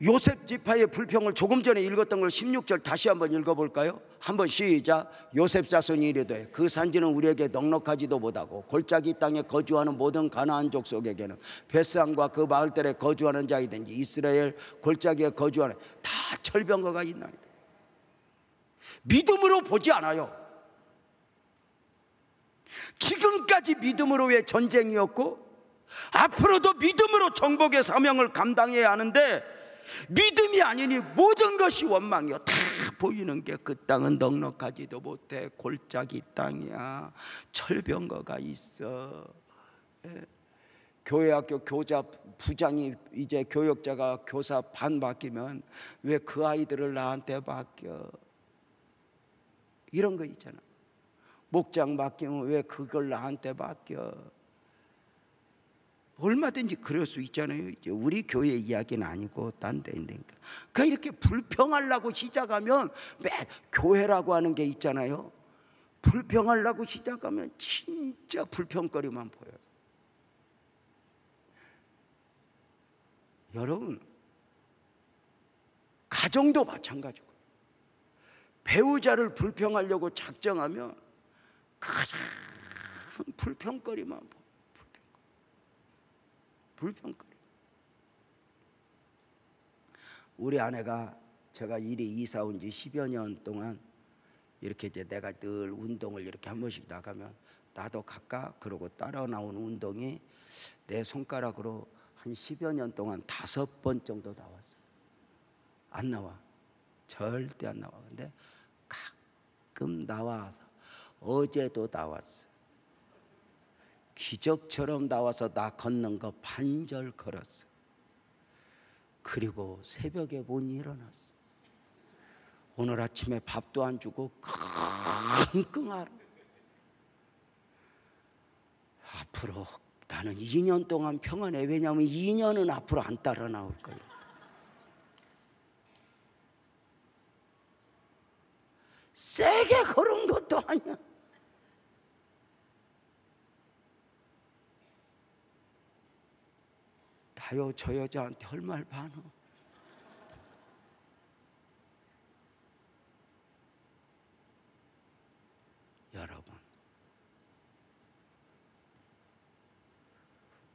요셉 지파의 불평을 조금 전에 읽었던 걸 16절 다시 한번 읽어볼까요? 한번 시작. 요셉 자손이 이르되 그 산지는 우리에게 넉넉하지도 못하고 골짜기 땅에 거주하는 모든 가나안 족속에게는 베스안과 그 마을들에 거주하는 자이든지 이스라엘 골짜기에 거주하는 다 철병거가 있나이다. 믿음으로 보지 않아요. 지금까지 믿음으로의 전쟁이었고 앞으로도 믿음으로 정복의 사명을 감당해야 하는데, 믿음이 아니니 모든 것이 원망이요. 다 보이는 게 그 땅은 넉넉하지도 못해 골짜기 땅이야. 철병거가 있어. 교회학교 교자 부장이 이제 교역자가 교사 반 맡기면 왜 그 아이들을 나한테 맡겨? 이런 거 있잖아. 목장 맡기면 왜 그걸 나한테 맡겨? 얼마든지 그럴 수 있잖아요. 이제 우리 교회 이야기는 아니고 딴 데 있으니까. 그러니까 이렇게 불평하려고 시작하면 매 교회라고 하는 게 있잖아요. 불평하려고 시작하면 진짜 불평거리만 보여요. 여러분, 가정도 마찬가지고 배우자를 불평하려고 작정하면 가장 불평거리만 보여요. 불평거리. 우리 아내가 제가 일이 이사 온 지 10여 년 동안 이렇게 이제 내가 늘 운동을 이렇게 한 번씩 나가면 나도 갈까? 그러고 따라 나온 운동이 내 손가락으로 한 10여 년 동안 5번 정도 나왔어요. 안 나와. 절대 안 나와. 근데 가끔 나와서, 어제도 나왔어. 기적처럼 나와서 나 걷는 거 반절 걸었어. 그리고 새벽에 못 일어났어. 오늘 아침에 밥도 안 주고 끙끙 앓아. 앞으로 나는 2년 동안 평안해. 왜냐하면 2년은 앞으로 안 따라 나올 거예요. 세게 걸은 것도 아니야. 나요 저 여자한테 할 말 많어. 여러분,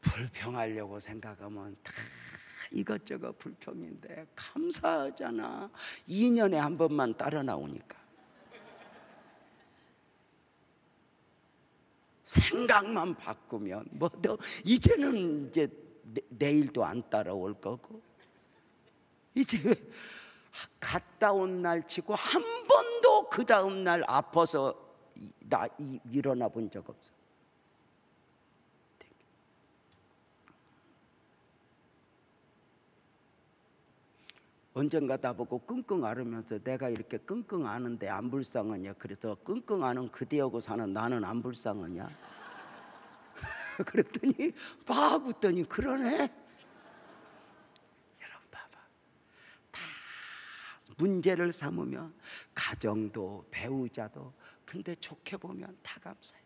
불평하려고 생각하면 다 이것저것 불평인데 감사하잖아. 2년에 한 번만 따라 나오니까. 생각만 바꾸면 뭐 너 이제는 이제 내일도 안 따라올 거고, 이제 갔다 온 날 치고 한 번도 그 다음 날 아파서 일어나 본 적 없어. 언젠가 나보고 끙끙 앓으면서 내가 이렇게 끙끙 앓는데 안 불쌍하냐, 그래서 끙끙 앓는 그대하고 사는 나는 안 불쌍하냐 그랬더니 막 웃더니 그러네. 여러분 봐봐, 다 문제를 삼으면 가정도 배우자도, 근데 좋게 보면 다 감사해.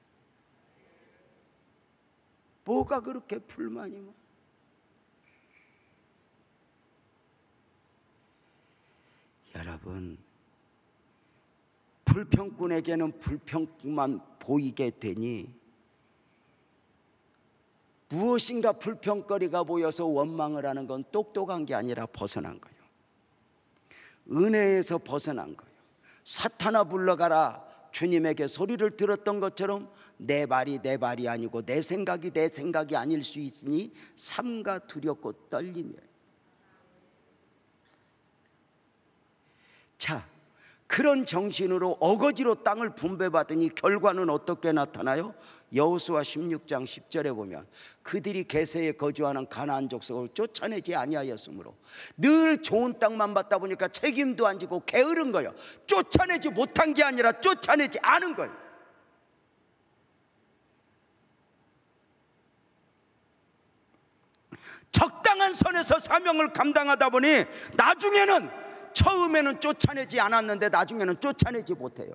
뭐가 그렇게 불만이 많아? 여러분, 불평꾼에게는 불평만 보이게 되니 무엇인가 불평거리가 보여서 원망을 하는 건 똑똑한 게 아니라 벗어난 거예요. 은혜에서 벗어난 거예요. 사탄아 물러가라, 주님에게 소리를 들었던 것처럼 내 말이 내 말이 아니고 내 생각이 내 생각이 아닐 수 있으니 삼가 두렵고 떨리며. 자, 그런 정신으로 어거지로 땅을 분배받으니 결과는 어떻게 나타나요? 여호수아 16장 10절에 보면 그들이 게세에 거주하는 가나안 족속을 쫓아내지 아니하였으므로, 늘 좋은 땅만 받다 보니까 책임도 안 지고 게으른 거예요. 쫓아내지 못한 게 아니라 쫓아내지 않은 거예요. 적당한 선에서 사명을 감당하다 보니 나중에는, 처음에는 쫓아내지 않았는데 나중에는 쫓아내지 못해요.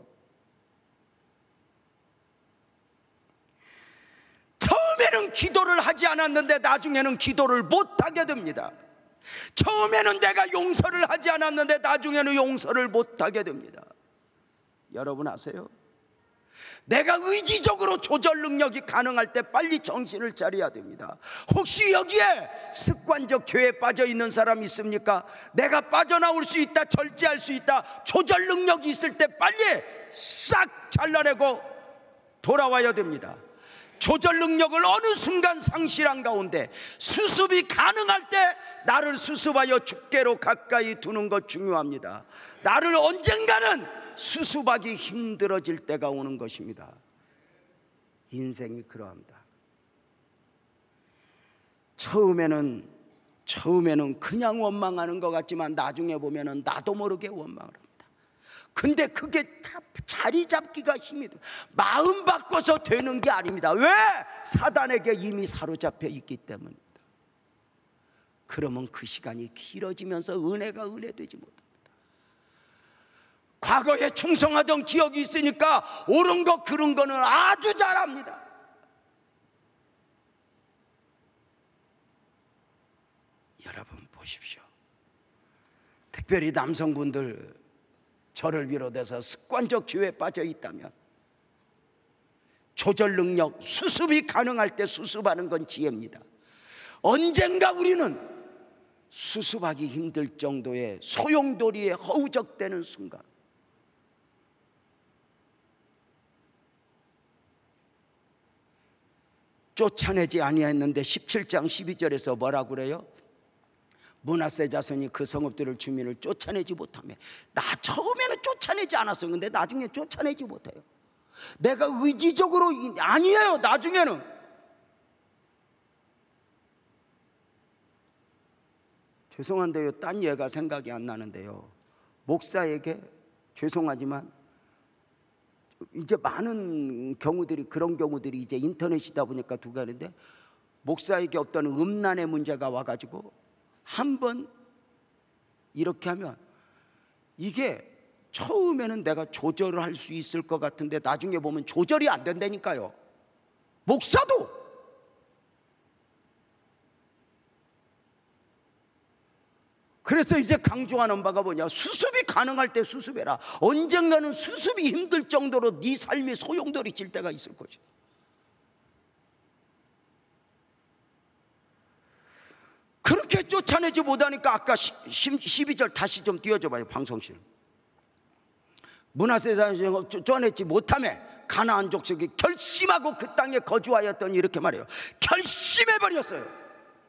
처음에는 기도를 하지 않았는데 나중에는 기도를 못하게 됩니다. 처음에는 내가 용서를 하지 않았는데 나중에는 용서를 못하게 됩니다. 여러분 아세요? 내가 의지적으로 조절 능력이 가능할 때 빨리 정신을 차려야 됩니다. 혹시 여기에 습관적 죄에 빠져 있는 사람 있습니까? 내가 빠져나올 수 있다, 절제할 수 있다, 조절 능력이 있을 때 빨리 싹 잘라내고 돌아와야 됩니다. 조절 능력을 어느 순간 상실한 가운데 수습이 가능할 때 나를 수습하여 주께로 가까이 두는 것 중요합니다. 나를 언젠가는 수습하기 힘들어질 때가 오는 것입니다. 인생이 그러합니다. 처음에는 그냥 원망하는 것 같지만 나중에 보면은 나도 모르게 원망을 합니다. 근데 그게 다 자리 잡기가 힘이 들어요. 마음 바꿔서 되는 게 아닙니다. 왜? 사단에게 이미 사로잡혀 있기 때문입니다. 그러면 그 시간이 길어지면서 은혜가 은혜되지 못합니다. 과거에 충성하던 기억이 있으니까 옳은 거 그른 거는 아주 잘합니다. 여러분 보십시오. 특별히 남성분들, 저를 비롯해서 습관적 죄에 빠져 있다면 조절 능력, 수습이 가능할 때 수습하는 건 지혜입니다. 언젠가 우리는 수습하기 힘들 정도의 소용돌이에 허우적대는 순간, 쫓아내지 아니했는데 17장 12절에서 뭐라고 그래요? 므낫세 자손이 그 성읍들을 주민을 쫓아내지 못하며, 나 처음에는 쫓아내지 않았어요. 근데 나중에 쫓아내지 못해요. 내가 의지적으로, 아니에요. 나중에는 죄송한데요, 딴 예가 생각이 안 나는데요, 목사에게 죄송하지만 이제 많은 경우들이, 그런 경우들이 이제 인터넷이다 보니까 두가 하는데, 목사에게 어떤 음란의 문제가 와가지고 한번 이렇게 하면 이게 처음에는 내가 조절을 할 수 있을 것 같은데 나중에 보면 조절이 안 된다니까요. 목사도. 그래서 이제 강조하는 바가 뭐냐, 수습이 가능할 때 수습해라. 언젠가는 수습이 힘들 정도로 네 삶이 소용돌이칠 때가 있을 것이다. 그렇게 쫓아내지 못하니까 아까 12절 다시 좀 띄워줘 봐요, 방송실. 므낫세 자손이 쫓아내지 못하며 가나안 족속이 결심하고 그 땅에 거주하였더니, 이렇게 말해요. 결심해버렸어요.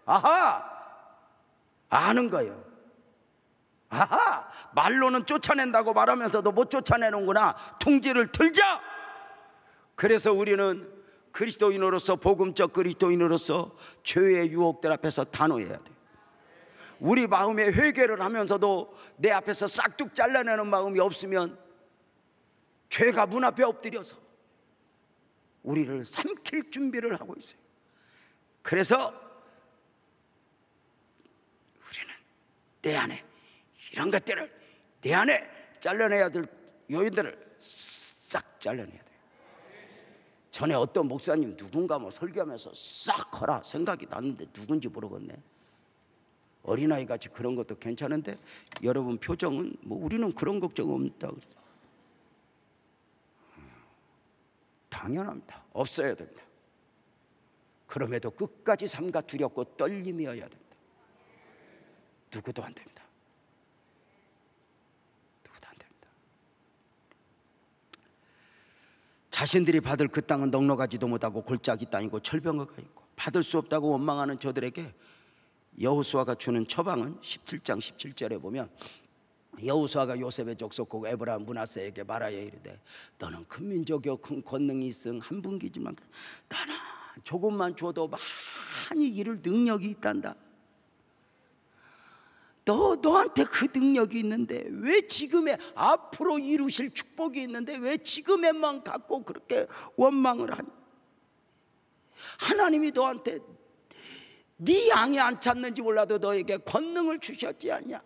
아하, 아는 거예요. 아하, 말로는 쫓아낸다고 말하면서도 못 쫓아내는구나. 둥지를 들자. 그래서 우리는 그리스도인으로서, 복음적 그리스도인으로서 죄의 유혹들 앞에서 단호해야 돼. 우리 마음에 회개를 하면서도 내 앞에서 싹둑 잘라내는 마음이 없으면 죄가 문 앞에 엎드려서 우리를 삼킬 준비를 하고 있어요. 그래서 우리는 내 안에 이런 것들을, 내 안에 잘라내야 될 요인들을 싹 잘라내야 돼요. 전에 어떤 목사님 누군가 뭐 설교하면서 싹 하라 생각이 났는데 누군지 모르겠네. 어린아이 같이 그런 것도 괜찮은데 여러분 표정은 뭐 우리는 그런 걱정 없다 그랬어요. 당연합니다. 없어야 됩니다. 그럼에도 끝까지 삼가 두렵고 떨림이어야 됩니다. 누구도 안 됩니다. 누구도 안 됩니다. 자신들이 받을 그 땅은 넉넉하지도 못하고 골짜기 땅이고 철병거가 있고 받을 수 없다고 원망하는 저들에게 여호수아가 주는 처방은 17장 17절에 보면, 여호수아가 요셉의 족속국 에브라임 므낫세에게 말하여 이르되, 너는 큰 민족이요 큰 권능이 있음 한 분기지만 나는 조금만 줘도 많이 이룰 능력이 있단다. 너한테 그 능력이 있는데 왜 지금의, 앞으로 이루실 축복이 있는데 왜 지금에만 갖고 그렇게 원망을 하니? 하나님이 너한테 네 양이 안 찼는지 몰라도 너에게 권능을 주셨지 않냐?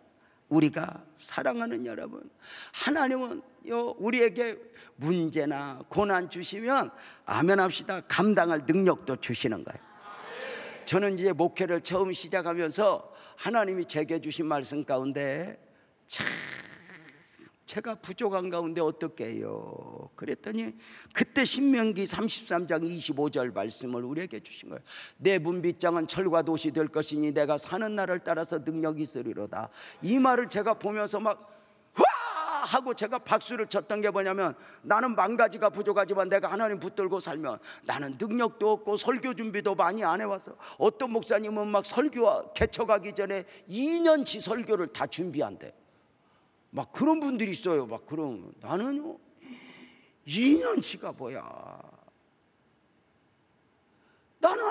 우리가 사랑하는 여러분, 하나님은 우리에게 문제나 고난 주시면 아멘 합시다, 감당할 능력도 주시는 거예요. 저는 이제 목회를 처음 시작하면서 하나님이 제게 주신 말씀 가운데 참 제가 부족한 가운데 어떻게 해요? 그랬더니 그때 신명기 33장 25절 말씀을 우리에게 주신 거예요. 내 문빗장은 철과 돛이 될 것이니 내가 사는 날을 따라서 능력이 있으리로다. 이 말을 제가 보면서 막 와! 하고 제가 박수를 쳤던 게 뭐냐면, 나는 만 가지가 부족하지만 내가 하나님 붙들고 살면 나는 능력도 없고 설교 준비도 많이 안 해와서, 어떤 목사님은 막 설교 개척하기 전에 2년치 설교를 다 준비한대. 막 그런 분들이 있어요. 막 그런, 나는요 2년치가 뭐야, 나는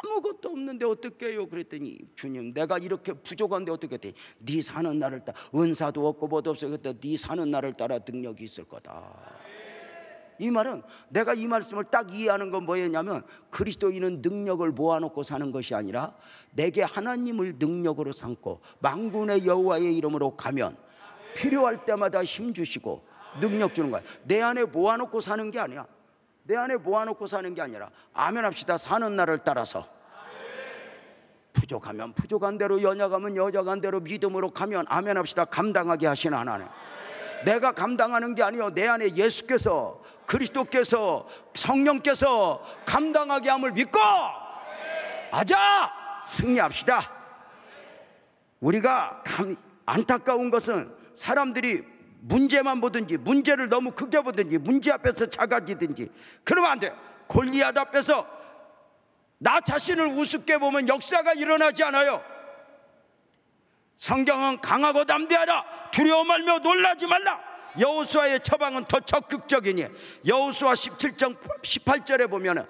아무것도 없는데 어떻게 해요? 그랬더니, 주님 내가 이렇게 부족한데 어떻게 했더니, 네 사는 날을 따라, 은사도 없고 뭐도 없어, 그때 네 사는 날을 따라 능력이 있을 거다. 이 말은, 내가 이 말씀을 딱 이해하는 건 뭐였냐면, 그리스도인은 능력을 모아놓고 사는 것이 아니라 내게 하나님을 능력으로 삼고 만군의 여호와의 이름으로 가면 필요할 때마다 힘 주시고 능력 주는 거야. 내 안에 모아놓고 사는 게 아니야. 내 안에 모아놓고 사는 게 아니라, 아멘 합시다, 사는 날을 따라서 부족하면 부족한 대로, 연약하면 연약한 대로 믿음으로 가면 아멘 합시다, 감당하게 하시는 하나님. 내가 감당하는 게 아니요, 내 안에 예수께서, 그리스도께서, 성령께서 감당하게 함을 믿고 아자 승리합시다. 우리가 안타까운 것은 사람들이 문제만 보든지, 문제를 너무 크게 보든지, 문제 앞에서 작아지든지 그러면 안 돼. 골리앗 앞에서 나 자신을 우습게 보면 역사가 일어나지 않아요. 성경은 강하고 담대하라, 두려워 말며 놀라지 말라. 여호수아의 처방은 더 적극적이니 여호수아 17장 18절에 보면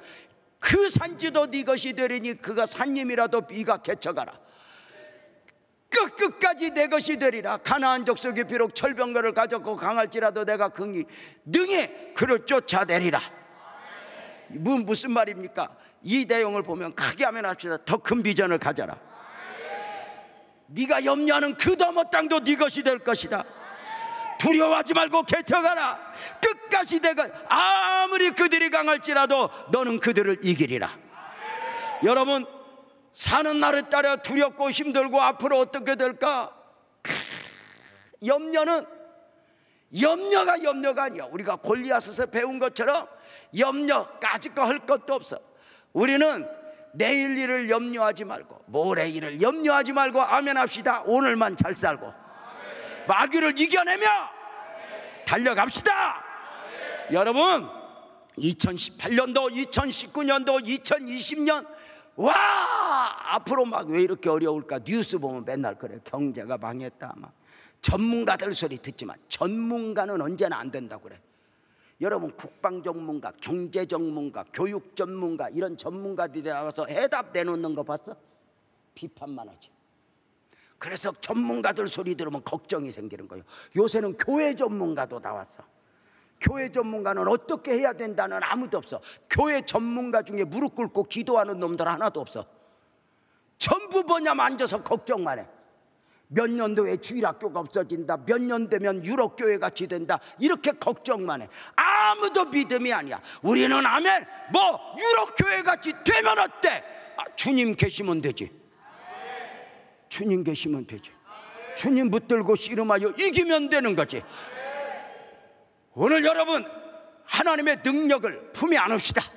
그 산지도 네 것이 되리니 그가 산림이라도 네가 개척하라. 끝까지 내 것이 되리라. 가나안 족속이 비록 철병거를 가졌고 강할지라도 내가 능히 그를 쫓아내리라. 무슨 말입니까? 이 내용을 보면 크게 하면 합시다. 더 큰 비전을 가져라. 네가 염려하는 그 너머 땅도 네 것이 될 것이다. 두려워하지 말고 개척하라. 끝까지 내가 아무리 그들이 강할지라도 너는 그들을 이기리라. 여러분, 사는 날에 따라 두렵고 힘들고 앞으로 어떻게 될까? 염려가 아니야. 우리가 골리앗에서 배운 것처럼 염려 까짓 거 할 것도 없어. 우리는 내일 일을 염려하지 말고 모레 일을 염려하지 말고 아멘 합시다. 오늘만 잘 살고 마귀를 이겨내며 달려갑시다. 여러분, 2018년도 2019년도 2020년 와 앞으로 막 왜 이렇게 어려울까? 뉴스 보면 맨날 그래. 경제가 망했다. 막 전문가들 소리 듣지만 전문가는 언제나 안 된다고 그래. 여러분, 국방 전문가, 경제 전문가, 교육 전문가 이런 전문가들이 나와서 해답 내놓는 거 봤어? 비판만 하지. 그래서 전문가들 소리 들으면 걱정이 생기는 거예요. 요새는 교회 전문가도 나왔어. 교회 전문가는 어떻게 해야 된다는 아무도 없어. 교회 전문가 중에 무릎 꿇고 기도하는 놈들 하나도 없어. 전부 뭐냐면 앉아서 걱정만 해. 몇 년도에 주일학교가 없어진다, 몇 년 되면 유럽교회 같이 된다, 이렇게 걱정만 해. 아무도 믿음이 아니야. 우리는 아멘, 뭐 유럽교회 같이 되면 어때? 주님 계시면 되지. 주님 계시면 되지. 주님 붙들고 씨름하여 이기면 되는 거지. 오늘 여러분, 하나님의 능력을 품에 안읍시다.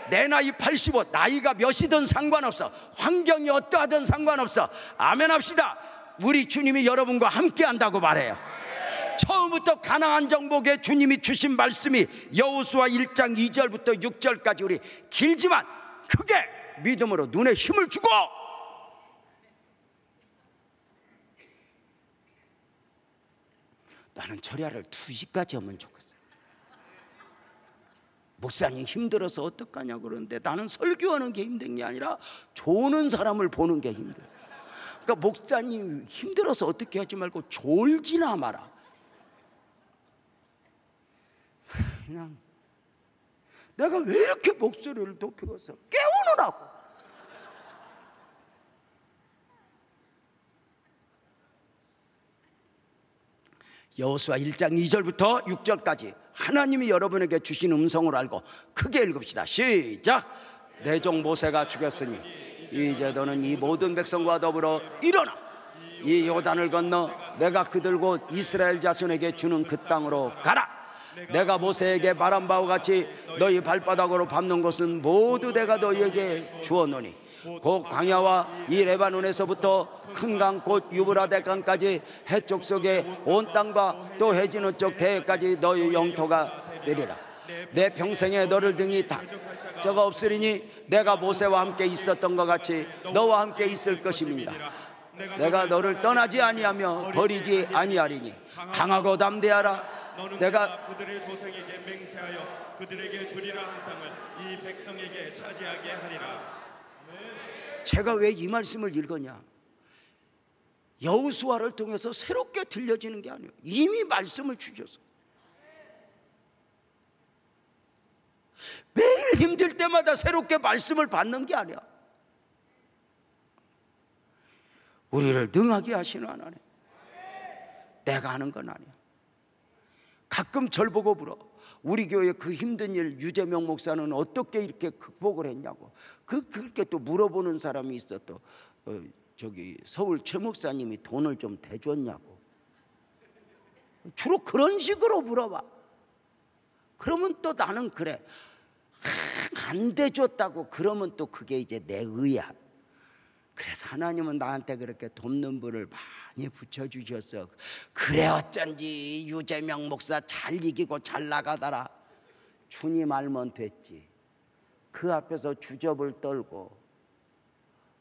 내 나이 85, 나이가 몇이든 상관없어. 환경이 어떠하든 상관없어. 아멘 합시다. 우리 주님이 여러분과 함께 한다고 말해요. 처음부터 가나안 정복에 주님이 주신 말씀이 여호수아 1장 2절부터 6절까지 우리 길지만 크게 믿음으로 눈에 힘을 주고, 나는 철야를 2시까지 하면 좋겠어. 목사님 힘들어서 어떡하냐 그러는데 나는 설교하는 게 힘든 게 아니라 조는 사람을 보는 게 힘들어. 그러니까 목사님 힘들어서 어떻게 하지 말고 졸지나 마라. 그냥 내가 왜 이렇게 목소리를 높여서 깨우느라고. 여호수아 1장 2절부터 6절까지 하나님이 여러분에게 주신 음성을 알고 크게 읽읍시다. 시작. 내 종 모세가 죽였으니 이제 너는 이 모든 백성과 더불어 일어나 이 요단을 건너 내가 그들곧 이스라엘 자손에게 주는 그 땅으로 가라. 내가 모세에게 말한 바와 같이 너희 발바닥으로 밟는 곳은 모두 내가 너희에게 주었노니 곧 광야와 이 레바논에서부터 큰 강 곧 유브라데 강까지 해쪽 속에 온 땅과 또 해지는 쪽 대해까지 너희 영토가 되리라. 내 평생에 너를 등이 다 저가 없으리니 내가 모세와 함께 있었던 것 같이 너와 함께 있을 것입니다. 내가 너를 떠나지 아니하며 버리지 아니하리니 강하고 담대하라. 내가 그들의 조상에게 맹세하여 그들에게 주리라 한 땅을 이 백성에게 차지하게 하리라. 제가 왜 이 말씀을 읽었냐? 여호수아를 통해서 새롭게 들려지는 게 아니에요. 이미 말씀을 주셔서 매일 힘들 때마다 새롭게 말씀을 받는 게 아니야. 우리를 능하게 하시는 하나님, 내가 하는 건 아니야. 가끔 절 보고 물어. 우리 교회 그 힘든 일 유재명 목사는 어떻게 이렇게 극복을 했냐고. 그렇게 또 물어보는 사람이 있어. 또 저기 서울 최 목사님이 돈을 좀 대줬냐고. 주로 그런 식으로 물어봐. 그러면 또 나는 그래, 안 대줬다고 그러면 또 그게 이제 내 의야. 그래서 하나님은 나한테 그렇게 돕는 불을 많이 붙여주셨어. 그래 어쩐지 유재명 목사 잘 이기고 잘 나가더라. 주님 알면 됐지. 그 앞에서 주접을 떨고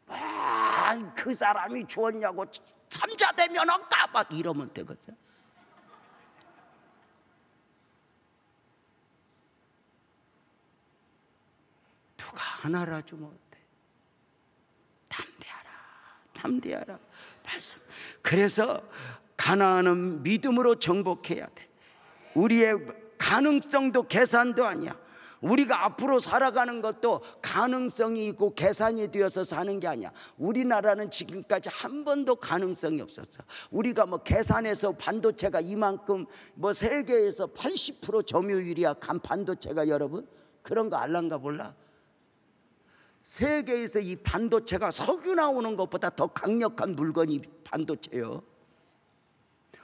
막 그 사람이 주었냐고 삼자되면 엉까 막 이러면 되겠어요? 누가 하나라 주면 어때? 담대하라 말씀. 그래서 가나안은 믿음으로 정복해야 돼. 우리의 가능성도 계산도 아니야. 우리가 앞으로 살아가는 것도 가능성이 있고 계산이 되어서 사는 게 아니야. 우리나라는 지금까지 한 번도 가능성이 없었어. 우리가 뭐 계산해서 반도체가 이만큼, 뭐 세계에서 80% 점유율이야 반도체가. 여러분 그런 거 알란가 몰라? 세계에서 이 반도체가 석유 나오는 것보다 더 강력한 물건이 반도체예요.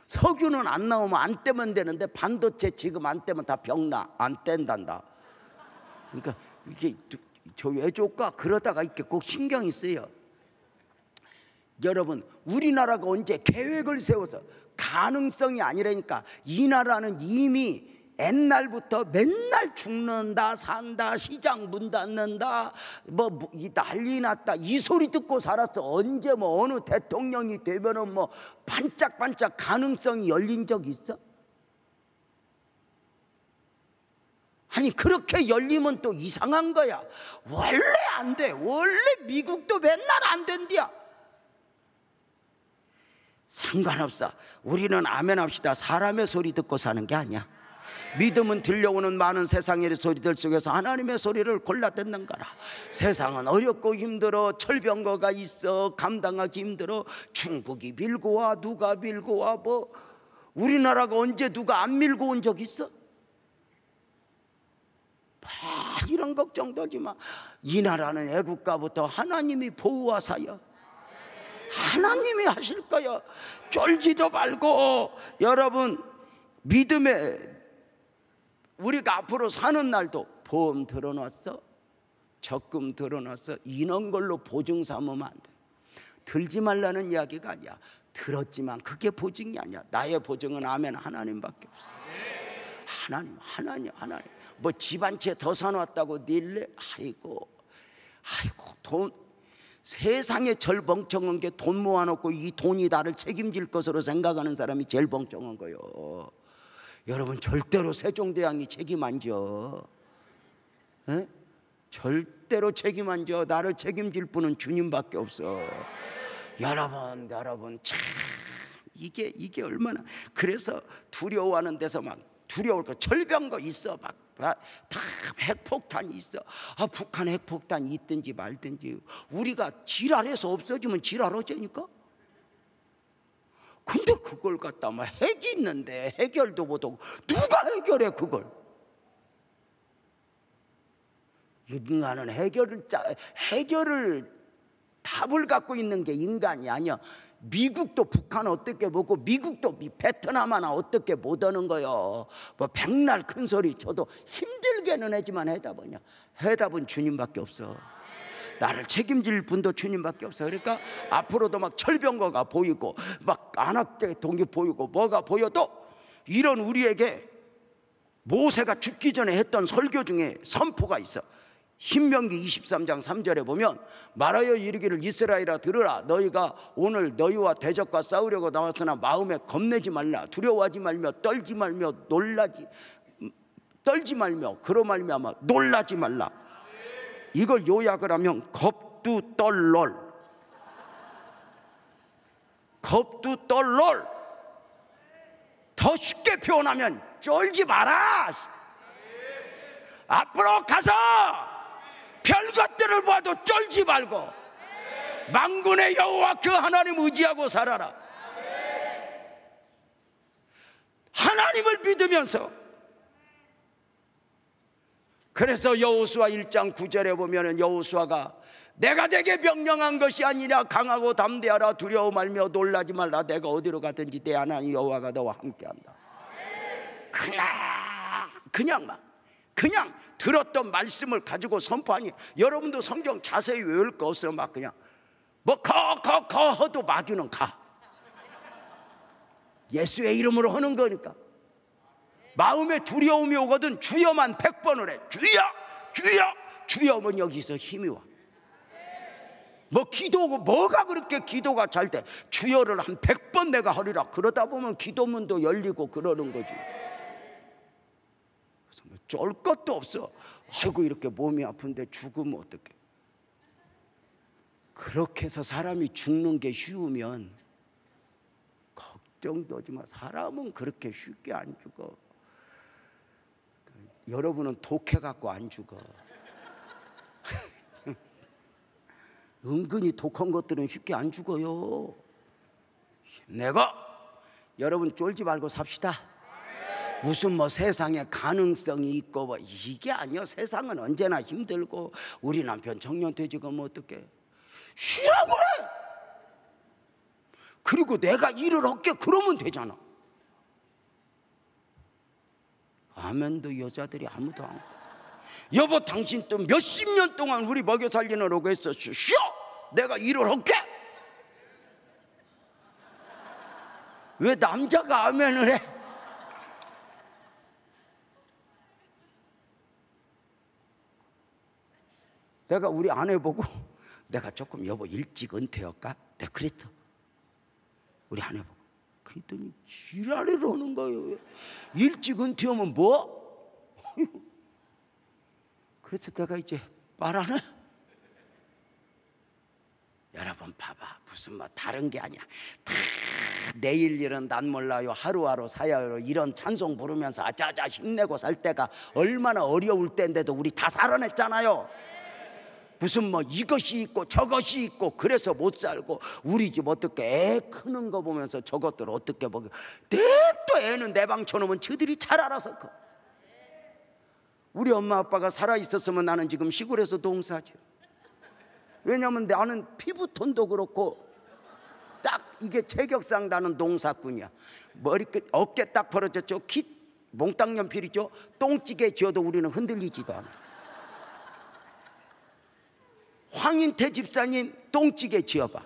석유는 안 나오면 안 떼면 되는데 반도체 지금 안 떼면 다 병나. 안 뗀단다. 그러니까 이게 저 외조가 그러다가 이렇게 꼭 신경이 쓰여. 여러분 우리나라가 언제 계획을 세워서 가능성이 아니라니까. 이 나라는 이미 옛날부터 맨날 죽는다 산다 시장 문 닫는다 뭐 난리 났다 이 소리 듣고 살았어. 언제 뭐 어느 대통령이 되면은 뭐 반짝반짝 가능성이 열린 적 있어? 아니 그렇게 열리면 또 이상한 거야. 원래 안 돼. 원래 미국도 맨날 안 된디야. 상관없어. 우리는 아멘 합시다. 사람의 소리 듣고 사는 게 아니야. 믿음은 들려오는 많은 세상의 소리들 속에서 하나님의 소리를 골라 듣는 거라. 세상은 어렵고 힘들어. 철병거가 있어. 감당하기 힘들어. 중국이 밀고 와. 누가 밀고 와. 뭐 우리나라가 언제 누가 안 밀고 온 적 있어? 이런 걱정도 하지 마. 이 나라는 애국가부터 하나님이 보호하사여. 하나님이 하실 거야. 쫄지도 말고. 여러분 믿음에 우리가 앞으로 사는 날도 보험 들어놨어? 적금 들어놨어? 이런 걸로 보증 삼으면 안 돼. 들지 말라는 이야기가 아니야. 들었지만 그게 보증이 아니야. 나의 보증은 아멘 하나님밖에 없어. 하나님. 뭐 집 한 채 더 사놨다고 닐래? 아이고 돈. 세상에 제일 멍청한 게 돈 모아놓고 이 돈이 나를 책임질 것으로 생각하는 사람이 제일 멍청한 거예요. 여러분 절대로 세종대왕이 책임 안 져. 에? 절대로 책임 안 져. 나를 책임질 분은 주님밖에 없어. 여러분 참 이게 얼마나. 그래서 두려워하는 데서 막 두려울 거 철병거 있어. 막 다 핵폭탄이 있어. 북한 핵폭탄이 있든지 말든지. 우리가 지랄해서 없어지면 지랄하자니까. 근데 그걸 갖다 막 핵이 있는데 해결도 못하고 누가 해결해 그걸? 인간은 해결을 답을 갖고 있는 게 인간이 아니야. 미국도 북한 어떻게 보고 미국도 베트남 하나 어떻게 못 하는 거요. 뭐 백날 큰 소리 쳐도 힘들게는 하지만 해답은 주님밖에 없어. 나를 책임질 분도 주님밖에 없어. 그러니까 앞으로도 막 철병거가 보이고 막 안악대 동기 보이고 뭐가 보여도 이런 우리에게 모세가 죽기 전에 했던 설교 중에 선포가 있어. 신명기 23장 3절에 보면 말하여 이르기를 이스라엘아 들으라. 너희가 오늘 너희와 대적과 싸우려고 나왔으나 마음에 겁내지 말라. 두려워하지 말며 떨지 말며 그로 말미암아 놀라지 말라. 이걸 요약을 하면 겁두떨롤. 더 쉽게 표현하면 쫄지 마라. 앞으로 가서 별것들을 봐도 쫄지 말고 만군의 여호와 그 하나님 의지하고 살아라. 하나님을 믿으면서. 그래서 여호수아 1장 9절에 보면 여호수아가 내가 내게 명령한 것이 아니라 강하고 담대하라. 두려워 말며 놀라지 말라. 내가 어디로 가든지 내 하나님 여호와가 너와 함께한다. 그냥 들었던 말씀을 가지고 선포하니. 여러분도 성경 자세히 외울 거 없어. 막 그냥 뭐 허도 마귀는 가. 예수의 이름으로 하는 거니까. 마음에 두려움이 오거든 주여만 100번을 해. 주여 주여 주여면 여기서 힘이 와. 뭐 기도고 뭐가 그렇게 기도가 잘 돼? 주여를 한 100번 내가 하리라. 그러다 보면 기도문도 열리고 그러는 거지. 그래서 뭐 쫄 것도 없어. 아이고 이렇게 몸이 아픈데 죽으면 어떡해. 그렇게 해서 사람이 죽는 게 쉬우면 걱정도 하지 마. 사람은 그렇게 쉽게 안 죽어. 여러분은 독해갖고 안 죽어. 은근히 독한 것들은 쉽게 안 죽어요. 내가 여러분 쫄지 말고 삽시다. 무슨 뭐 세상에 가능성이 있고 뭐 이게 아니요. 세상은 언제나 힘들고 우리 남편 정년퇴직하면 어떡해. 쉬라고 그래. 그리고 내가 일을 할게 그러면 되잖아. 아멘도 여자들이 아무도 안. 여보 당신 또 몇십 년 동안 우리 먹여 살리느라고 했어. 쉬어. 내가 일을 할게. 왜 남자가 아멘을 해? 내가 우리 아내 보고 내가 조금 여보 일찍 은퇴할까? 내가 그랬어. 우리 아내 보고. 그랬더니 지랄을 하는 거예요. 일찍 은퇴하면 뭐? 그래서 내가 이제 말하네. 여러분 봐봐. 무슨 뭐 다른 게 아니야. 다 내일 일은 난 몰라요. 하루하루 사야요. 이런 찬송 부르면서 아자아자 힘내고 살 때가 얼마나 어려울 때인데도 우리 다 살아냈잖아요. 무슨 뭐 이것이 있고 저것이 있고 그래서 못 살고 우리 집 어떻게 애 크는 거 보면서 저것들 어떻게 먹여. 냅둬. 애는 내 방 쳐놓으면 저들이 잘 알아서 커. 우리 엄마 아빠가 살아있었으면 나는 지금 시골에서 농사죠. 왜냐하면 나는 피부톤도 그렇고 딱 이게 체격상 나는 농사꾼이야. 머리끝 어깨 딱 벌어졌죠. 키 몽땅 연필이죠. 똥찌개 지어도 우리는 흔들리지도 않아. 황인태 집사님 똥찌개 지어봐.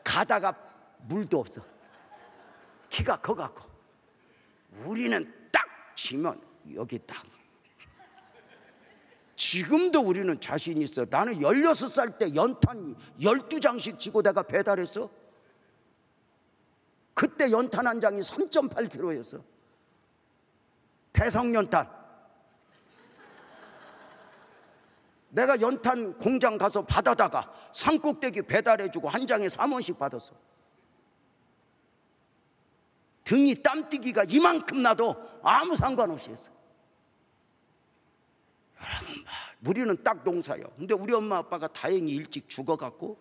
가다가 물도 없어. 키가 커갖고. 우리는 딱 치면 여기 딱. 지금도 우리는 자신 있어. 나는 16살 때 연탄 12장씩 치고 내가 배달했어. 그때 연탄 한 장이 3.8kg였어. 대성연탄. 내가 연탄 공장 가서 받아다가 산꼭대기 배달해주고 한 장에 3원씩 받았어. 등이 땀띠기가 이만큼 나도 아무 상관없이 했어. 여러분 봐, 우리는 딱 농사요. 근데 우리 엄마 아빠가 다행히 일찍 죽어갖고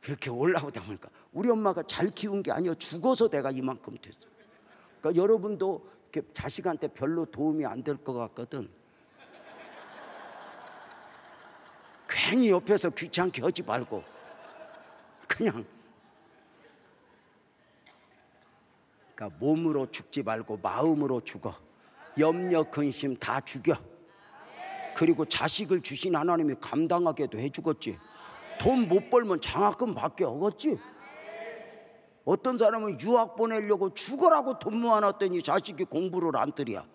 그렇게 올라오다 보니까 우리 엄마가 잘 키운 게 아니야. 죽어서 내가 이만큼 됐어. 그러니까 여러분도 이렇게 자식한테 별로 도움이 안 될 것 같거든. 괜히 옆에서 귀찮게 하지 말고 그냥. 그러니까 몸으로 죽지 말고 마음으로 죽어. 염려 근심 다 죽여. 그리고 자식을 주신 하나님이 감당하게도 해주겠지. 돈 못 벌면 장학금 받게 하겠지. 어떤 사람은 유학 보내려고 죽으라고 돈 모아놨더니 자식이 공부를 안 들이야.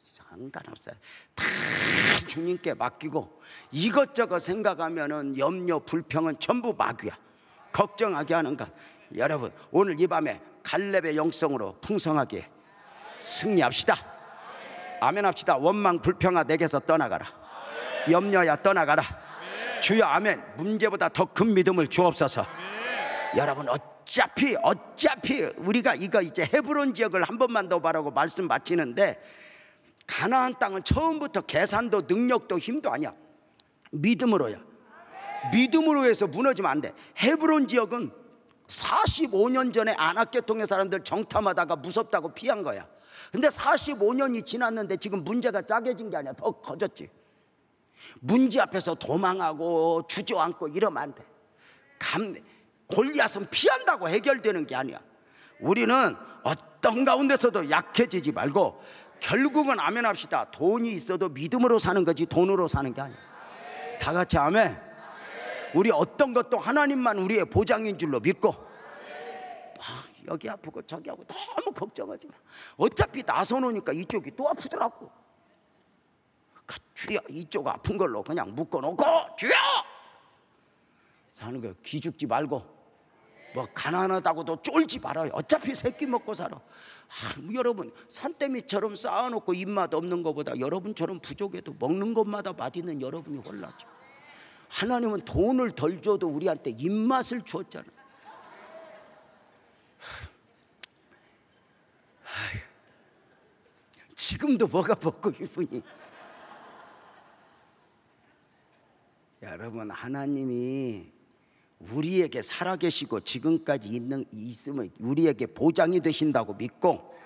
상관없어요. 다 주님께 맡기고 이것저것 생각하면은 염려 불평은 전부 마귀야. 걱정하게 하는 것. 여러분 오늘 이 밤에 갈렙의 영성으로 풍성하게 승리합시다. 아멘 합시다. 원망 불평아 내게서 떠나가라. 염려야 떠나가라. 주여 아멘. 문제보다 더 큰 믿음을 주옵소서. 여러분 어차피 우리가 이거 이제 헤브론 지역을 한 번만 더 바라고 말씀 마치는데, 가나안 땅은 처음부터 계산도 능력도 힘도 아니야. 믿음으로야. 믿음으로 해서 무너지면 안 돼. 헤브론 지역은 45년 전에 아낙계통의 사람들 정탐하다가 무섭다고 피한 거야. 근데 45년이 지났는데 지금 문제가 짜게진 게 아니야. 더 커졌지. 문제 앞에서 도망하고 주저앉고 이러면 안 돼. 골리앗은 피한다고 해결되는 게 아니야. 우리는 어떤 가운데서도 약해지지 말고 결국은 아멘 합시다. 돈이 있어도 믿음으로 사는 거지 돈으로 사는 게 아니야. 다 같이 아멘. 우리 어떤 것도 하나님만 우리의 보장인 줄로 믿고, 여기 아프고 저기 아프고 너무 걱정하지 마. 어차피 나서놓으니까 이쪽이 또 아프더라고. 주여 이쪽 아픈 걸로 그냥 묶어놓고 주여 사는 거예요. 기죽지 말고 뭐 가난하다고도 쫄지 말아요. 어차피 새끼 먹고 살아. 여러분 산더미처럼 쌓아놓고 입맛 없는 것보다 여러분처럼 부족해도 먹는 것마다 맛있는 여러분이 홀라죠. 하나님은 돈을 덜 줘도 우리한테 입맛을 줬잖아요. 지금도 뭐가 먹고 싶으니. 여러분 하나님이 우리에게 살아계시고 지금까지 있으면 우리에게 보장이 되신다고 믿고,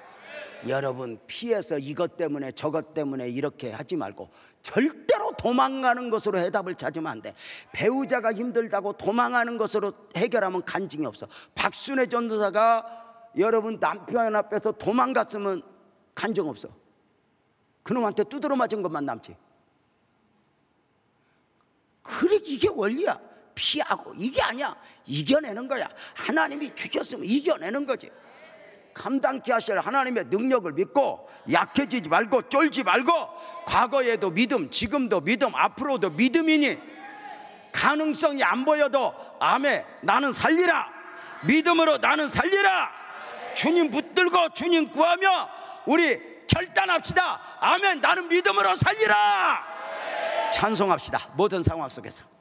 여러분 피해서 이것 때문에 저것 때문에 이렇게 하지 말고 절대로 도망가는 것으로 해답을 찾으면 안 돼. 배우자가 힘들다고 도망하는 것으로 해결하면 간증이 없어. 박순애 전도사가 여러분 남편 앞에서 도망갔으면 간증 없어. 그놈한테 두드러 맞은 것만 남지. 그래 이게 원리야. 피하고 이게 아니야. 이겨내는 거야. 하나님이 주셨으면 이겨내는 거지. 감당케 하실 하나님의 능력을 믿고 약해지지 말고 쫄지 말고, 과거에도 믿음, 지금도 믿음, 앞으로도 믿음이니 가능성이 안 보여도 아멘 나는 살리라. 믿음으로 나는 살리라. 주님 붙들고 주님 구하며 우리 결단합시다. 아멘 나는 믿음으로 살리라. 찬송합시다. 모든 상황 속에서.